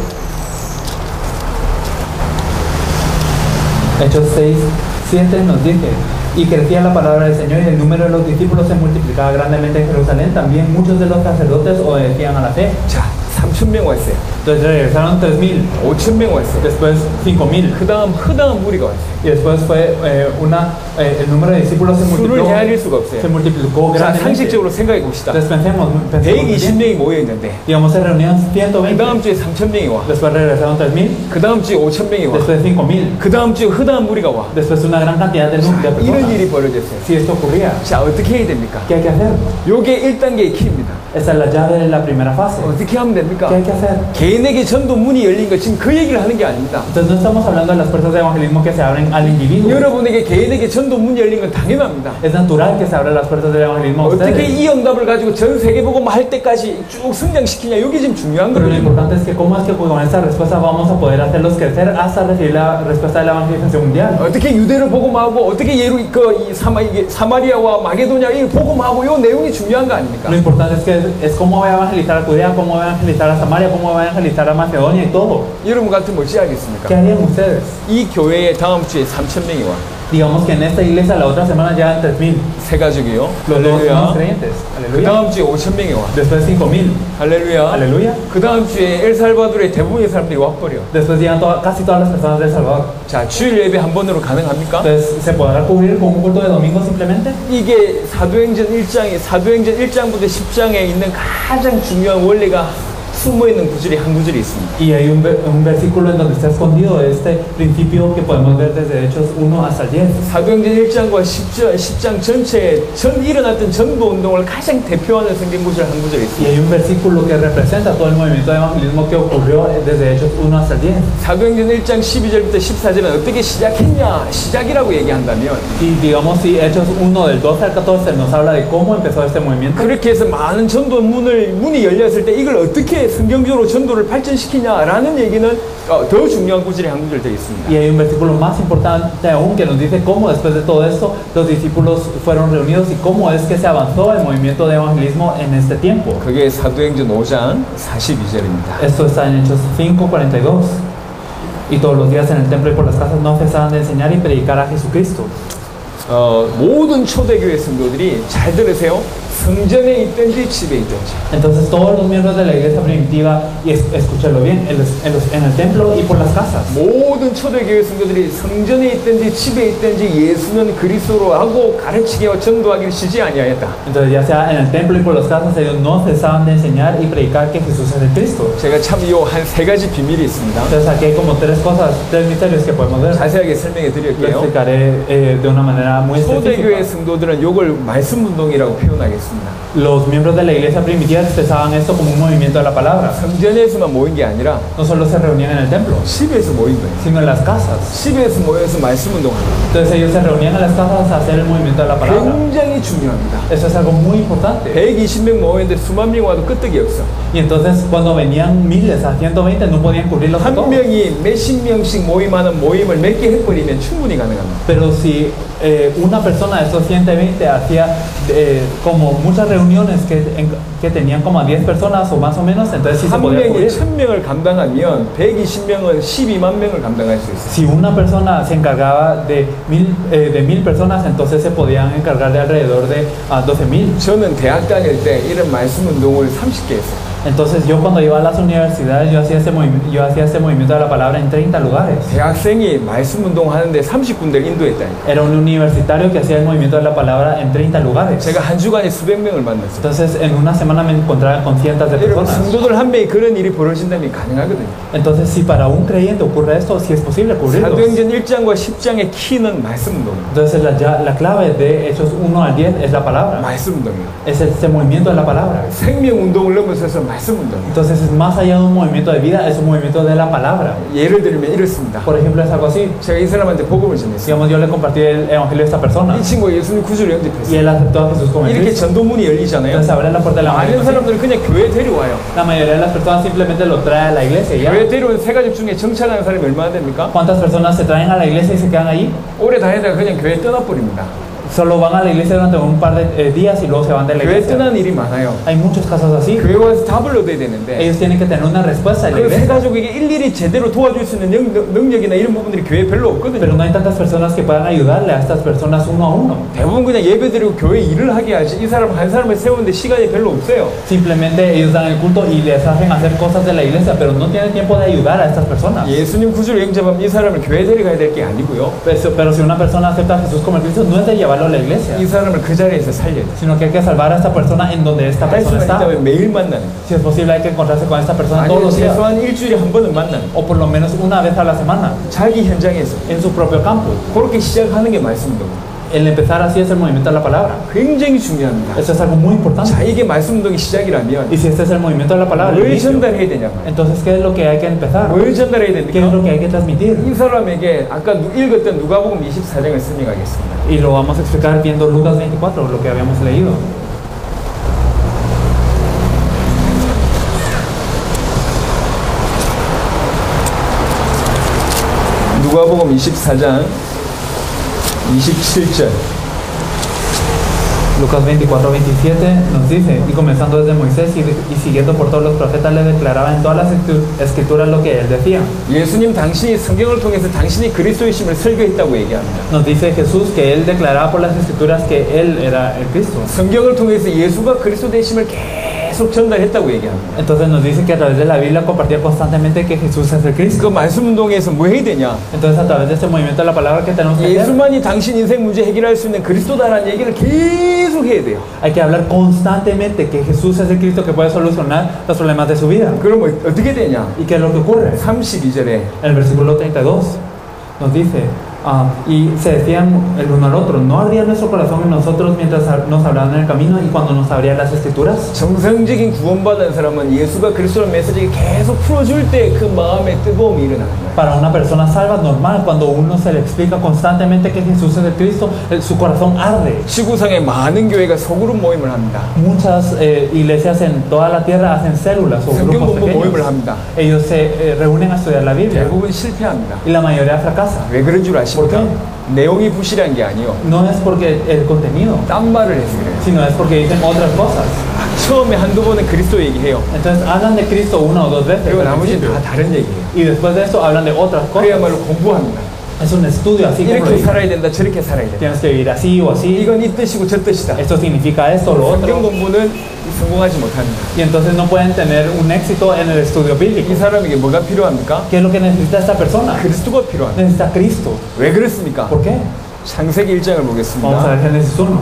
Hechos 6:7 nos dice: y crecía la palabra del Señor y el número de los discípulos se multiplicaba grandemente en Jerusalén. También muchos de los sacerdotes obedecían a la fe. 자, 3,000명 왔어요. Entonces regresaron 3,000, 5,000명 왔어요. después 5,000. 그 다음 허다한 무리가 왔어요. Y después fue el número de discípulos se 수를 multiplicó, 헤아릴 수가 없어요. se multiplicó 자, grandemente. 상식적으로 생각해 봅시다. Entonces pensemos bien. 120명이 모여 있는데 Digamos, se reunieron 그 120. 다음 주에 3,000명이 와. Después regresaron 3,000. 그 다음 주에 5,000명이 와. Después 5,000. 그 다음 주에 허다한 무리가 와. Después una gran cantidad de 이런 personas. 일이 벌어졌어요. Si esto ocurría, 자, 어떻게 해야 됩니까? ¿qué hay que hacer? 요게 1단계의 키입니다. Esa es la llave de la primera fase. 어떻게 하면 됩니까? ¿Qué hay que hacer? 개인에게 전도 문이 열린 것 지금 그 얘기를 하는 게 아닙니다. Entonces no estamos hablando de las puertas de evangelismo que se abren al individuo. 여러분에게 개인에게 전도 문이 열린 건 당연합니다. Es natural que se abran las puertas del evangelismo a 어떻게 ustedes. 이 응답을 가지고 전 세계 복음 할 때까지 쭉 성장시키냐 이게 지금 중요한 Pero lo 거예요. importante es que cómo es que con esta respuesta vamos a poder hacerlos crecer hasta recibir la respuesta de la evangelización mundial. 어떻게 유대를 복음하고 어떻게 이 사마리아와 마게도냐 이 복음하고 이 내용이 중요한 거 아닙니까? Lo importante es que es cómo voy a evangelizar a Judea, cómo voy a evangelizar a Samaria, cómo voy a evangelizar a Macedonia y todo. 여러분 같으면 어찌 하겠습니까? ¿Qué harían ustedes? 이 교회에 다음 주에 3,000명이 와. Digamos que en esta iglesia la otra semana llegan 3,000. 세 가족이요. Los dos 할렐루야. nuevos creyentes. 그 Aleluya. 다음 주에 5,000명이 와. Después 5,000. 할렐루야. Aleluya. 그 다음 주에 엘살바도르의 대부분의 사람들이 와버려. Después llegan casi todas las personas de El Salvador. 자, 주일 예배 한 번으로 가능합니까? Entonces, ¿se podrá cubrir con un culto de domingo simplemente? 이게 사도행전 1장부터 10장에 있는 가장 중요한 원리가 숨어있는 구절이 한 구절이 있습니다. Y hay un versículo en donde está escondido este principio que podemos ver desde Hechos 1 hasta el 10. 사도행전 1장과 10장 전체에 일어났던 전도 운동을 가장 대표하는 성경 구절 한 구절이 Y 있습니다. hay un versículo que representa todo el movimiento de evangelismo que ocurrió desde Hechos 1 hasta el 10. 사도행전 1장 12절부터 14절은 어떻게 시작했냐? 시작이라고 얘기한다면 Y digamos si Hechos 1 del 12 al 14 nos habla de cómo empezó este movimiento. 그렇게 해서 많은 전도 문이 열렸을 때 이걸 어떻게 성경적으로 전도를 발전시키냐라는 얘기는 더 중요한 구절이 한 구절 되어 있습니다. Y hay un versículo más importante aún que nos dice cómo después de todo esto los discípulos fueron reunidos y cómo es que se avanzó el movimiento de evangelismo en este tiempo. 그게 사도행전 5장 42절입니다. Esto está en Hechos 5:42. Y todos los días en el templo y por las casas no cesaban de enseñar y predicar a Jesucristo. 모든 초대교회 성도들이 잘 들으세요. 성전에 있든지 집에 있든지. Entonces todos los miembros de la iglesia primitiva, y escúchalo bien, en el templo y por las casas. 모든 초대교회 성도들이 성전에 있든지 집에 있든지 예수는 그리스도로 하고 가르치게 하고 전도하기를 쉬지 아니하였다. Entonces ya sea en el templo y por las casas ellos no cesaban de enseñar y predicar que Jesús es el Cristo. 제가 참 요 한 세 gaji 비밀이 있습니다. Entonces aquí hay como tres misterios que podemos ver. 자세하게 설명해 Lo 드릴게요. explicaré de una manera muy 초대교회 específica. 성도들은 요걸 말씀 운동이라고 표현하겠습니다. Los miembros de la iglesia primitiva expresaban esto como un movimiento de la palabra. 성전에서만 모인 게 아니라 No solo se reunían en el templo, 집에서 모인 거예요. sino en las casas. 집에서 모여서 말씀 운동합니다. Entonces ellos se reunían en las casas a hacer el movimiento de la palabra. 굉장히 중요합니다. Eso es algo muy importante. 120명 모였는데 수만 명 와도 끄떡이 없어. Y entonces cuando venían miles a 120 no podían cubrirlos a 한 todos. 명이 몇십 명씩 모임하는 모임을 몇 개 해버리면 충분히 가능합니다. Pero si una persona de esos 120 hacía como muchas reuniones que tenían como a 10 personas o más o menos, entonces sí se 한 podía 명이 cubrir. 1000명을 감당하면 120명은 12만 명을 감당할 수 있어요. Si una persona se encargaba de 1000 personas, entonces se podían encargar de alrededor de 12,000. 저는 대학 다닐 때 이런 말씀 운동을 30개 했어요. Entonces yo cuando iba a las universidades yo hacía este movimiento de la palabra en 30 lugares. 대학생이 말씀 운동 하는데 30군데를 인도했다니까. Era un universitario que hacía el movimiento de la palabra en 30 lugares. 제가 한 주간에 수백 명을 만났어요. Entonces en una semana me encontraba con cientos de 여러분 personas. 성도들 한 명이 그런 일이 벌어진다면 가능하거든요. Entonces si para un creyente ocurre esto, sí es posible cubrirlo. 사도행전 1장과 10장의 키는 말씀 운동입니다. Entonces la clave de Hechos 1 al 10 es la palabra. 말씀 운동이에요. Es este movimiento de la palabra. 생명 운동을 넘어서서 말씀 운동이에요. Entonces es más allá de un movimiento de vida, es un movimiento de la palabra. 예를 들면 이렇습니다. Por ejemplo, es algo así. 제가 이 사람한테 복음을 전했어요. Digamos, yo le compartí el evangelio a esta persona 이 친구가 예수님 구주로 y 영접했어요. él aceptó a Jesús como el 이렇게 Cristo. 전도문이 열리잖아요. Entonces abre la puerta de la 많은 iglesia. 사람들은 그냥 교회 데려와요. La mayoría de las personas simplemente lo trae a la iglesia y ya. 교회 데려온 세 가족 중에 정찰하는 사람이 얼마나 됩니까? ¿Cuántas personas se traen a la iglesia y se quedan allí? 오래 다니다가 그냥 교회 떠나버립니다. Solo van a la iglesia durante un par de días y luego se van de la 교회 iglesia. 떠나는 일이 많아요. Hay muchos casos así. 교회 와서 답을 얻어야 되는데 Ellos tienen que tener una respuesta en la 그 세 iglesia. 가족에게 일일이 제대로 도와줄 수 있는 능력이나 이런 부분들이 교회에 별로 Pero 없거든요. no hay tantas personas que puedan ayudarle a estas personas uno a uno. 대부분 그냥 예배 드리고 교회 일을 하게 하지 이 사람 한 사람을 세우는데 시간이 별로 없어요. Simplemente ellos dan el culto y les hacen hacer cosas de la iglesia, pero no tienen tiempo de ayudar a estas personas. 예수님 구주로 영접하면 이 사람을 교회 데려가야 될 게 아니고요. Pero si una persona acepta a Jesús como el Cristo, no es de llevarlo a la iglesia, 이 사람을 그 자리에서 살려야 돼요. sino que hay que salvar a esta persona en donde esta 할 persona 수만 está. 있다면 매일 만나는 거예요. Si es posible, hay que encontrarse con esta persona todos 아니면 los días, 최소한 일주일에 한 번은 만나는 거예요. o por lo menos una vez a la semana, 자기 현장에서 en su propio campo. 그렇게 시작하는 게 말씀운동이에요. El empezar así es el movimiento de la palabra. 굉장히 중요합니다. Eso es algo muy importante. 자, 이게 말씀운동의 시작이라면 Y si este es el movimiento de la palabra, el 뭘 inicio, 전달해야 되냐고. entonces ¿qué es lo que hay que empezar? 뭘 전달해야 ¿Qué es 됩니까? lo que hay que transmitir? 이 사람에게 아까 읽었던 누가복음 24장을 설명하겠습니다. Y lo vamos a explicar viendo Lucas 24, lo que habíamos leído. 누가복음 24장 27절. Lucas 24, 27 nos dice, y comenzando desde Moisés y siguiendo por todos los profetas, le declaraba en todas las escrituras lo que él decía. 예수님 당신이 성경을 통해서 당신이 그리스도이심을 설교했다고 얘기합니다. Nos dice Jesús que él declaraba por las escrituras que él era el Cristo. 성경을 통해서 예수가 그리스도이심을 계속 계속 전달했다고 얘기합니다. Entonces nos dice que a través de la Biblia compartía constantemente que Jesús es el Cristo. 그 말씀 운동에서 뭐 해야 되냐? Entonces a través de este movimiento de la palabra que tenemos que hacer, 예수만이 당신 인생 문제 해결할 수 있는 그리스도다라는 얘기를 계속 해야 돼요. hay que hablar constantemente que Jesús es el Cristo que puede solucionar los problemas de su vida. 그럼 어떻게 되냐? ¿Y qué es lo que ocurre? 32절에 El versículo 32 nos dice, y se decían el uno al otro, ¿no ardía nuestro corazón en nosotros mientras nos hablaban en el camino y cuando nos abrían las escrituras? 정상적인 구원받은 사람은 예수가 그리스도의 메시지를 계속 풀어줄 때 그 마음의 뜨거움이 일어나는 거예요. Para una persona salva normal, cuando uno se le explica constantemente que Jesús es el Cristo, su corazón arde. 지구상의 많은 교회가 소그룹 모임을 합니다. Muchas iglesias en toda la tierra hacen células o 성경 grupos 공부 모임을 pequeños. 합니다. Ellos se reúnen a estudiar la Biblia 대부분 실패합니다. y la mayoría fracasa. 왜 그런 줄 ¿Por 아십니까? qué? 내용이 부실한 게 아니요. No es porque el contenido, 딴 말을 해서 그래요. sino es porque dicen otras cosas. 처음에 한두 번은 그리스도 얘기해요. Entonces hablan de Cristo una o dos veces 그리고 al 나머지는 principio, 다 다른 얘기예요. y después de eso hablan de otras cosas. 그야말로 공부합니다. Es un estudio así como lo 이렇게 dicen. 살아야 된다, 저렇게 살아야 된다. Tienes que vivir así o así. 이건 이 뜻이고 저 뜻이다. Esto significa esto o lo 성경 otro. 공부는 성공하지 못합니다. Y entonces no pueden tener un éxito en el estudio bíblico. 이 사람에게 뭐가 필요합니까? ¿Qué es lo que necesita esta persona? 그리스도가 필요합니다. Necesita Cristo. 왜 그렇습니까? ¿Por qué? 창세기 1장을 Vamos a 보겠습니다. ver Génesis 1.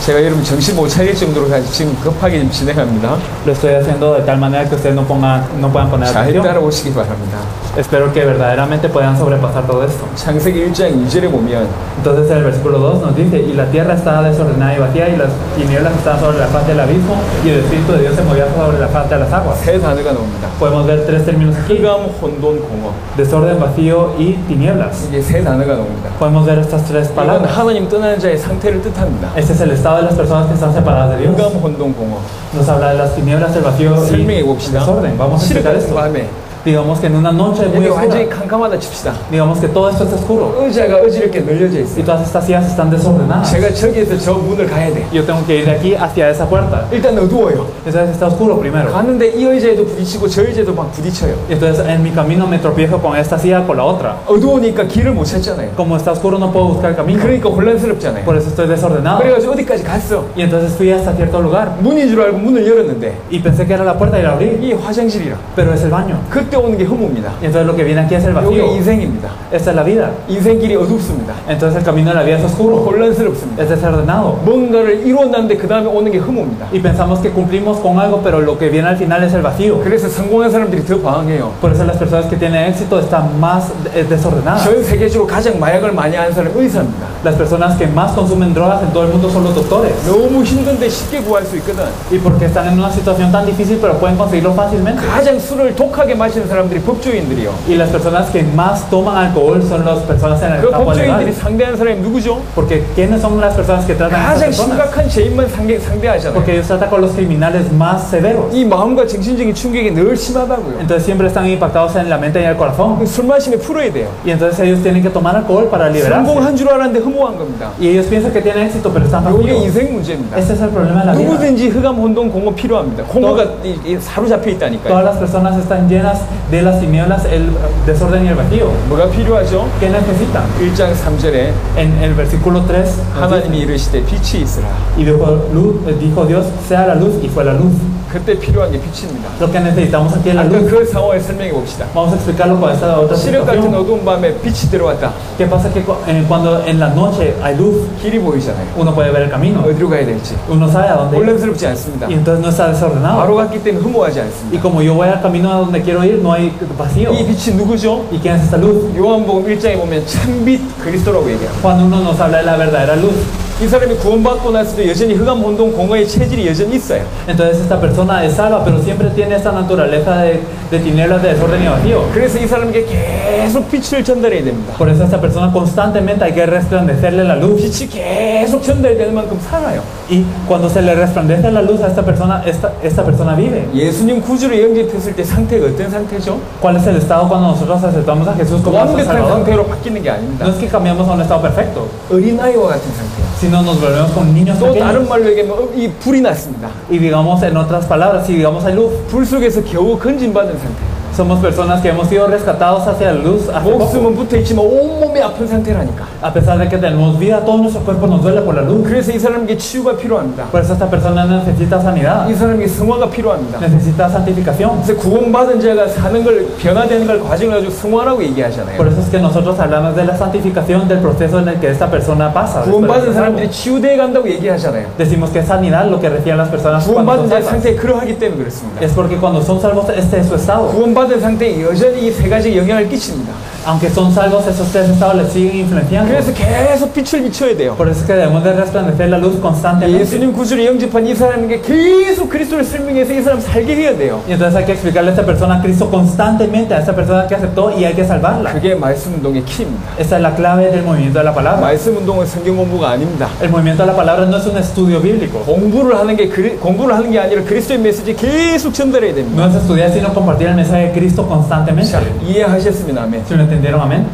제가 여러분 정신 못 차릴 정도로 지금 급하게 좀 진행합니다. Lo estoy haciendo de tal manera que ustedes no puedan poner 잘 atención. 따라오시기 바랍니다. Espero que verdaderamente puedan sobrepasar todo esto. 창세기 1장 2절에 보면 Entonces el versículo 2 nos dice, y la tierra estaba desordenada y vacía, y las tinieblas estaban sobre la faz del abismo, y el Espíritu de Dios se movía sobre la faz de las aguas. 세 단어가 나옵니다. Podemos ver tres términos aquí: 흑암, 혼돈, 공허. desorden, vacío y tinieblas. 이게 세 단어가 나옵니다. Podemos ver estas tres 이건 palabras. 하나님 떠나는 자의 상태를 뜻합니다. Este es el estado de las personas que están separadas de Dios. 흑암, 혼돈, 공허. Nos habla de las tinieblas, el vacío 설명해 y 봅시다. desorden. Vamos a explicar 시력 esto. 밤에 Digamos que en una noche muy 여기 완전히 oscura, 캄캄하다 칩시다. digamos que todo esto está oscuro 의자가 어지럽게 늘려져 y 있어요. todas estas sillas están desordenadas. 제가 저기에서 저 문을 가야 돼. Yo tengo que ir de aquí hacia esa puerta. 일단 어두워요. Entonces está oscuro primero. 가는데 이 의자에도 부딪히고 저 의자에도 막 부딪혀요. Y entonces en mi camino me tropiezo con esta silla con la otra. 어두우니까 길을 못 찾잖아요. Como está oscuro no puedo buscar el camino. 그러니까 혼란스럽잖아요. Por eso estoy desordenado. 그래가지고 어디까지 갔어. Y entonces fui hasta cierto lugar 문인 줄 알고 문을 열었는데 y pensé que era la puerta y la abrí, 이게 화장실이라. pero es el baño. 그때 오는 게 허무입니다. Y entonces lo que viene aquí es el vacío. 이게 인생입니다. Esta es la vida. 인생길이 어둡습니다. Entonces el camino de la vida es oscuro, 혼란스럽습니다. es desordenado. 뭔가를 이루었는데 그 다음에 오는 게 허무입니다. Y pensamos que cumplimos con algo, pero lo que viene al final es el vacío. 그래서 성공한 사람들이 더 방황해요. Por eso las personas que tienen éxito están más desordenadas. 전 세계적으로 가장 마약을 많이 하는 사람은 의사입니다. Las personas que más consumen drogas en todo el mundo son los doctores. 너무 힘든데 쉽게 구할 수 있거든. Y porque están en una situación tan difícil, pero pueden conseguirlo fácilmente. 가장 술을 독하게 마시는 사람들이 법조인들이요. Y las personas que más toman alcohol son las personas en el 그 campo 법조인들이 legal. 상대하는 사람이 누구죠? Porque ¿quiénes son las personas que tratan a 가장 estas personas? 심각한 죄인만 상대하잖아요. Porque ellos tratan con los criminales más severos. 이 마음과 정신적인 충격이 늘 심하다고요. Entonces siempre están impactados en la mente y el corazón. 술 마시면 풀어야 돼요. Y entonces ellos tienen que tomar alcohol para liberarse. 성공한 줄 알았는데 허무한 겁니다. Y ellos piensan que tienen éxito, pero están 이게 vacíos. 인생 문제입니다. Este es el problema de la vida. 누구든지 흑암, 혼돈, 공허 필요합니다. 공허가 사로잡혀 있다니까요. Todas las personas están llenas de las tinieblas, el desorden y el vacío. 뭐가 필요하죠? ¿Qué necesitan? 1장 3절에 En el versículo 3 nos dice, 하나님이 이르시되 빛이 있으라. y dijo Dios, sea la luz, y fue la luz. 그때 필요한 게 빛입니다. Lo que necesitamos aquí es la 아까 luz. 그 상황을 설명해 봅시다. Vamos a explicarlo con esta otra 시력 같은 situación. 어두운 밤에 빛이 들어왔다. ¿Qué pasa? Que cuando en la noche hay luz, 길이 보이잖아요. uno puede ver el camino, 어디로 가야 될지. uno sabe a dónde ir, 혼란스럽지 않습니다. y entonces no está desordenado. 바로 갔기 때문에 허무하지 Y 않습니다. como yo voy al camino a donde quiero ir, no hay vacío. 이 빛이 누구죠? ¿Y quién es esta luz? 요한복음 1장에 보면 참빛 그리스도라고 얘기합니다. Cuando uno nos habla de la verdadera luz, 이 사람이 구원받고 났을 여전히 흑암, 혼돈, 공허의 체질이 여전히 있어요. entonces esta persona es salva, pero siempre tiene esta naturaleza de tinieblas, de desorden y vacío. 그래서 이 사람에게 계속 빛을 전달해야 됩니다. Por eso a esta persona constantemente hay que resplandecerle la luz. 빛이 계속 전달되는 만큼 살아요. Y cuando se le resplandece la luz a esta persona, esta persona vive. 예수님 구주로 영접했을 때 상태가 어떤 상태죠? ¿Cuál es el estado cuando nosotros aceptamos a Jesús como nuestro 완벽한 Salvador? 상태로 바뀌는 게 아닙니다. No es que cambiamos a un estado perfecto, 어린아이와 같은 상태예요. sino nos volvemos con niños 또 다른 pequeños. 말로 얘기하면 이 불이 났습니다. Y digamos en otras palabras, si digamos hay luz, 불 속에서 겨우 건진받은 상태. Somos personas que hemos sido rescatados hacia la luz hace poco. 목숨은 붙어있지만 온몸이 아픈 상태라니까. A pesar de que tenemos vida, todo nuestro cuerpo nos duele por la luz. 그래서 이 사람에게 치유가 필요합니다. Por eso esta persona necesita sanidad, 이 사람에게 성화가 필요합니다. necesita santificación. 그래서 구원받은 자가 사는 걸, 변화되는 걸 과정을 가지고 성화라고 얘기하잖아요. Por eso es que nosotros hablamos de la santificación, del proceso en el que esta persona pasa. 구원받은 사람들이 치유되어 간다고 얘기하잖아요. Decimos que es sanidad lo que reciben las personas cuando 구원받은 son 자의 salvas. 상태에 그러하기 때문에 그렇습니다. Es porque cuando son salvos, este es su estado. 구원받은 상태에 여전히 이 세 가지 영향을 끼칩니다. Aunque son salvos, esos tres estados les siguen influenciando. 그래서 계속 빛을 비춰야 돼요. Por eso es que debemos de resplandecer la luz constantemente. 예수님 구주를 영접한 이 사람에게 계속 그리스도를 설명해서 이 사람 살게 해야 돼요. Y entonces hay que explicarle a esta persona a Cristo constantemente, a esta persona que aceptó, y hay que salvarla. 그게 말씀 운동의 키입니다. Esta es la clave del movimiento de la palabra. 말씀 운동은 성경 공부가 아닙니다. El movimiento de la palabra no es un estudio bíblico. 공부를 하는 게 아니라 그리스도의 메시지 계속 전달해야 됩니다. No es estudiar, sino compartir el mensaje de Cristo constantemente. 자, 이해하셨으면 아멘. ¿Si lo entendieron? Amén.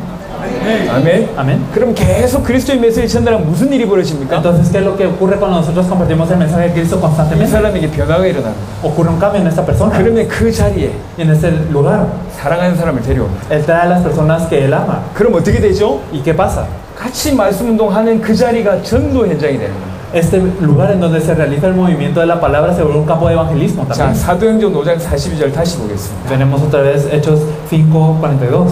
아멘. Amén. 그럼 계속 그리스도의 메시지 전달하면 무슨 일이 벌어집니까? Entonces, ¿qué es lo que ocurre cuando nosotros compartimos el mensaje de Cristo 이 constantemente? 사람에게 변화가 일어나는. Ocurre un cambio en esta persona. 그러면 그 자리에 Y en ese lugar, 사랑하는 사람을 데려옵니다. Él trae a las personas que Él ama. 그럼 어떻게 되죠? ¿Y qué pasa? 같이 말씀 운동하는 그 자리가 전도 현장이 되는 거예요. Este lugar en donde se realiza el movimiento de la palabra se vuelve un campo de evangelismo 자, también. 사도행전 5장 42절 다시 보겠습니다. Tenemos otra vez Hechos 5:42.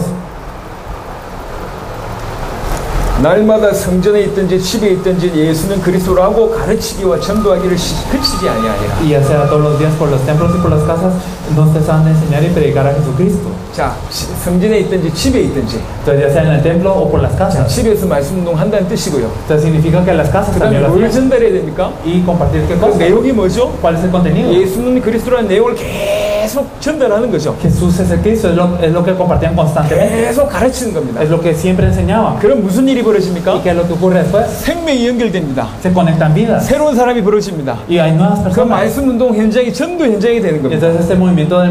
날마다 성전에 있든지 집에 있든지 예수는 그리스도라고 가르치기와 전도하기를 그치지 아니하니라. Y ya sea todos los días por los templos y por las casas, no cesaban de enseñar y predicar a Jesucristo. 자, 성전에 있든지 집에 있든지. Entonces, ya sea en el templo o por las 자, casas. 집에서 말씀 운동 한다는 뜻이고요. Entonces, significa que en las casas 그다음에 también lo 뭘 hacían. 전달해야 됩니까? Y compartir qué 그 cosa. 내용이 뭐죠? ¿Cuál es el contenido? 예수는 그리스도라는 내용을 계속 전달하는 거죠. Jesús es el Cristo, es lo que compartían constantemente. 계속 가르치는 겁니다. Es lo que siempre enseñaban. 그럼 무슨 일이 벌어집니까? ¿Y qué es lo que ocurre después? 생명이 연결됩니다. Se conectan vidas. 새로운 사람이 벌어집니다. Y hay nuevas 그 personas. 말씀 운동 현장이 전도 현장이 되는 겁니다. Entonces este movimiento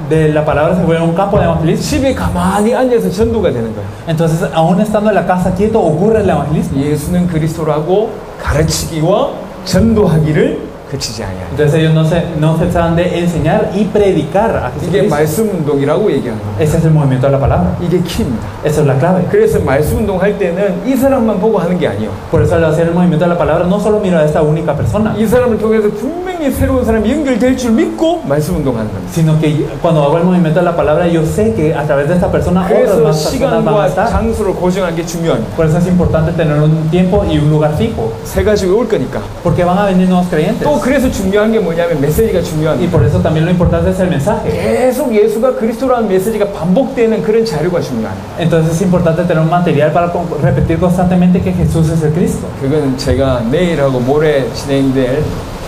de la palabra se vuelve un campo de evangelismo. 집에 가만히 앉아서 전도가 되는 거예요. Entonces, aún estando en la casa quieto, ocurre el evangelismo. 예수는 그리스도라고 가르치기와 전도하기를 그치지 아니하니. Entonces ellos no cesaban de enseñar y predicar a 이게 Jesucristo. 말씀 운동이라고 얘기하는 거예요. Ese es el movimiento de la palabra. 이게 키입니다. Esa es la clave. 그래서 말씀 운동 할 때는 이 사람만 보고 하는 게 아니에요. Por eso al hacer el movimiento de la palabra no solo miro a esta única persona, 이 사람을 통해서 분명히 새로운 사람이 연결될 줄 믿고 말씀 운동하는 겁니다. sino que cuando hago el movimiento de la palabra yo sé que a través de esta persona otras 그래서 más personas van a 시간과 estar. 장소를 고정하는 게 중요합니다. Por eso es importante tener un tiempo y un lugar fijo, 새 가지고 올 거니까. porque van a venir nuevos creyentes. 또 그래서 중요한 게 뭐냐면 메시지가 Y 중요합니다. por eso también lo importante es el mensaje. 계속 예수가 그리스도라는 메시지가 반복되는 그런 자료가 중요합니다. Entonces es importante tener un material para repetir constantemente que Jesús es el Cristo. 그건 제가 내일하고 모레 진행될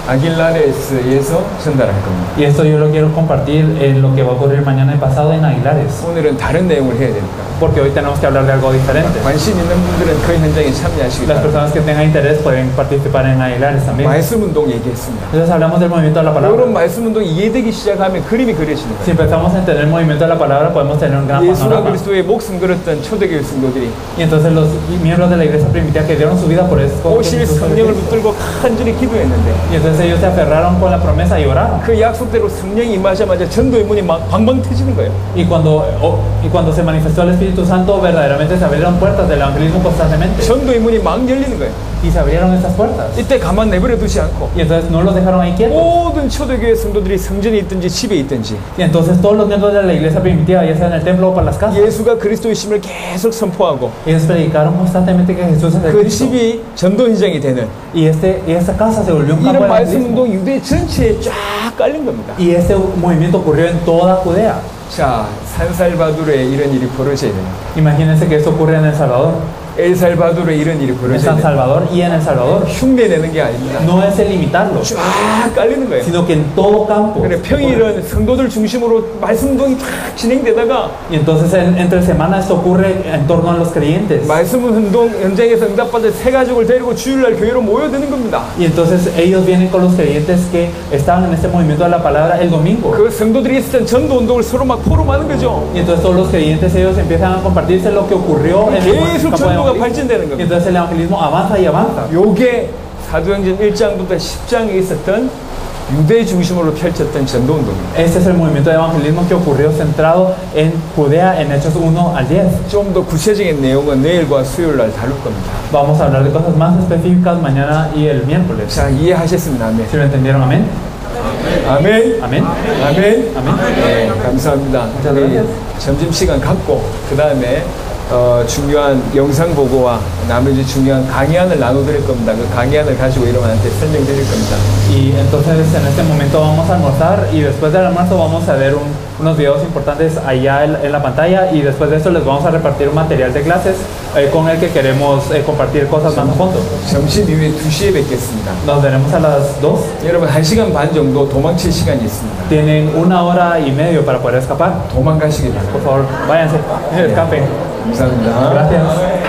아길라레스에서 전달할 겁니다. Y esto yo lo quiero compartir en lo que va a ocurrir mañana y pasado en Aguilares, 오늘은 다른 내용을 해야 되니까. porque hoy tenemos que hablar de algo diferente. 관심 있는 분들은 그 현장에 참여하시기 Las 바랍니다. personas que tengan interés pueden participar en Aguilares también. 말씀 운동 얘기했습니다. Entonces hablamos del movimiento de la palabra. 이런 말씀 운동이 이해되기 시작하면 그림이 그려지는 Si 거예요. empezamos a entender el movimiento de la palabra, podemos tener un gran 예수가 panorama. 그리스도의 목숨 걸었던 초대교회 성도들이 Y entonces los miembros de la iglesia primitiva que dieron su vida por eso, 오실 성령을 붙들고 간절히 기도했는데 y entonces ellos se aferraron con la promesa y oraron. 그 약속대로 성령이 임하자마자 전도의 문이 막 방방 터지는 거예요. Y cuando se manifestó el Espíritu Santo, verdaderamente se abrieron puertas del evangelismo constantemente. 전도의 문이 막 열리는 거예요. Y se abrieron esas puertas. 이때 가만 내버려 두지 않고 Y entonces no los dejaron ahí quietos. 모든 초대교회 성도들이 성전에 있든지 집에 있든지 Y entonces todos los miembros de la iglesia primitiva, ya sea en el templo o por las casas, 예수가 그리스도이심을 계속 선포하고 ellos predicaron constantemente que Jesús es el 그 Cristo. 집이 전도 현장이 되는 Y esta casa se volvió un campo 이런 de 말씀 evangelismo. 운동 유대 전체에 쫙 깔린 겁니다. Y ese movimiento ocurrió en toda Judea. 자, 산살바도르에 이런 일이 벌어져야 됩니다. Imagínense que esto ocurre en El Salvador, 엘살바도르에 이런 일이 en 벌어져야 San 됩니다. Salvador y en El Salvador. 흉내 내는 게 아닙니다. No es el limitarlo, 쫙 깔리는 거예요. sino que en todo campo. 그래, 평일은 성도들 중심으로 말씀 운동이 탁 진행되다가 Y entonces entre semana esto ocurre en torno a los creyentes. 말씀 운동 현장에서 응답받을 새 가족을 데리고 주일날 교회로 모여드는 겁니다. Y entonces ellos vienen con los creyentes que estaban en este movimiento de la palabra el domingo. 그 성도들이 있을 땐 전도 운동을 서로 막 포럼하는 거죠. Y entonces todos los creyentes ellos empiezan a compartirse lo que ocurrió en el 계속 campo de 전도가 evangelismo. 발전되는 Y 겁니다. entonces el evangelismo avanza y avanza. 요게 사도행전 1장부터 10장에 있었던 유대 중심으로 펼쳤던 전도 운동입니다. Este es el movimiento de evangelismo que ocurrió centrado en Judea en Hechos 1 al 10. 좀 더 구체적인 내용은 내일과 수요일 날 다룰 겁니다. Vamos a hablar de cosas más específicas mañana y el miércoles. 자, 이해하셨습니다. 아멘. ¿Sí lo entendieron? Amén. 아멘. Amén. 아멘. Amén. 네, 감사합니다. Muchas 우리 gracias. 점심시간 갖고 그 다음에 중요한 영상 보고와 나머지 중요한 강의안을 나눠드릴 겁니다. 그 강의안을 가지고 여러분한테 설명드릴 겁니다. Y entonces en este momento vamos a almorzar y después del almuerzo vamos a ver unos videos importantes allá en la pantalla y después de esto les vamos a repartir un material de clases con el que queremos compartir cosas más a fondo. 점심 이후에 2시에 뵙겠습니다. Nos veremos a las 2. 여러분 1시간 반 정도 도망칠 시간이 있습니다. Tienen 1 hora y media para poder escapar. 도망가시기 바랍니다. Por favor, váyanse, escapen. 감사합니다. Gracias.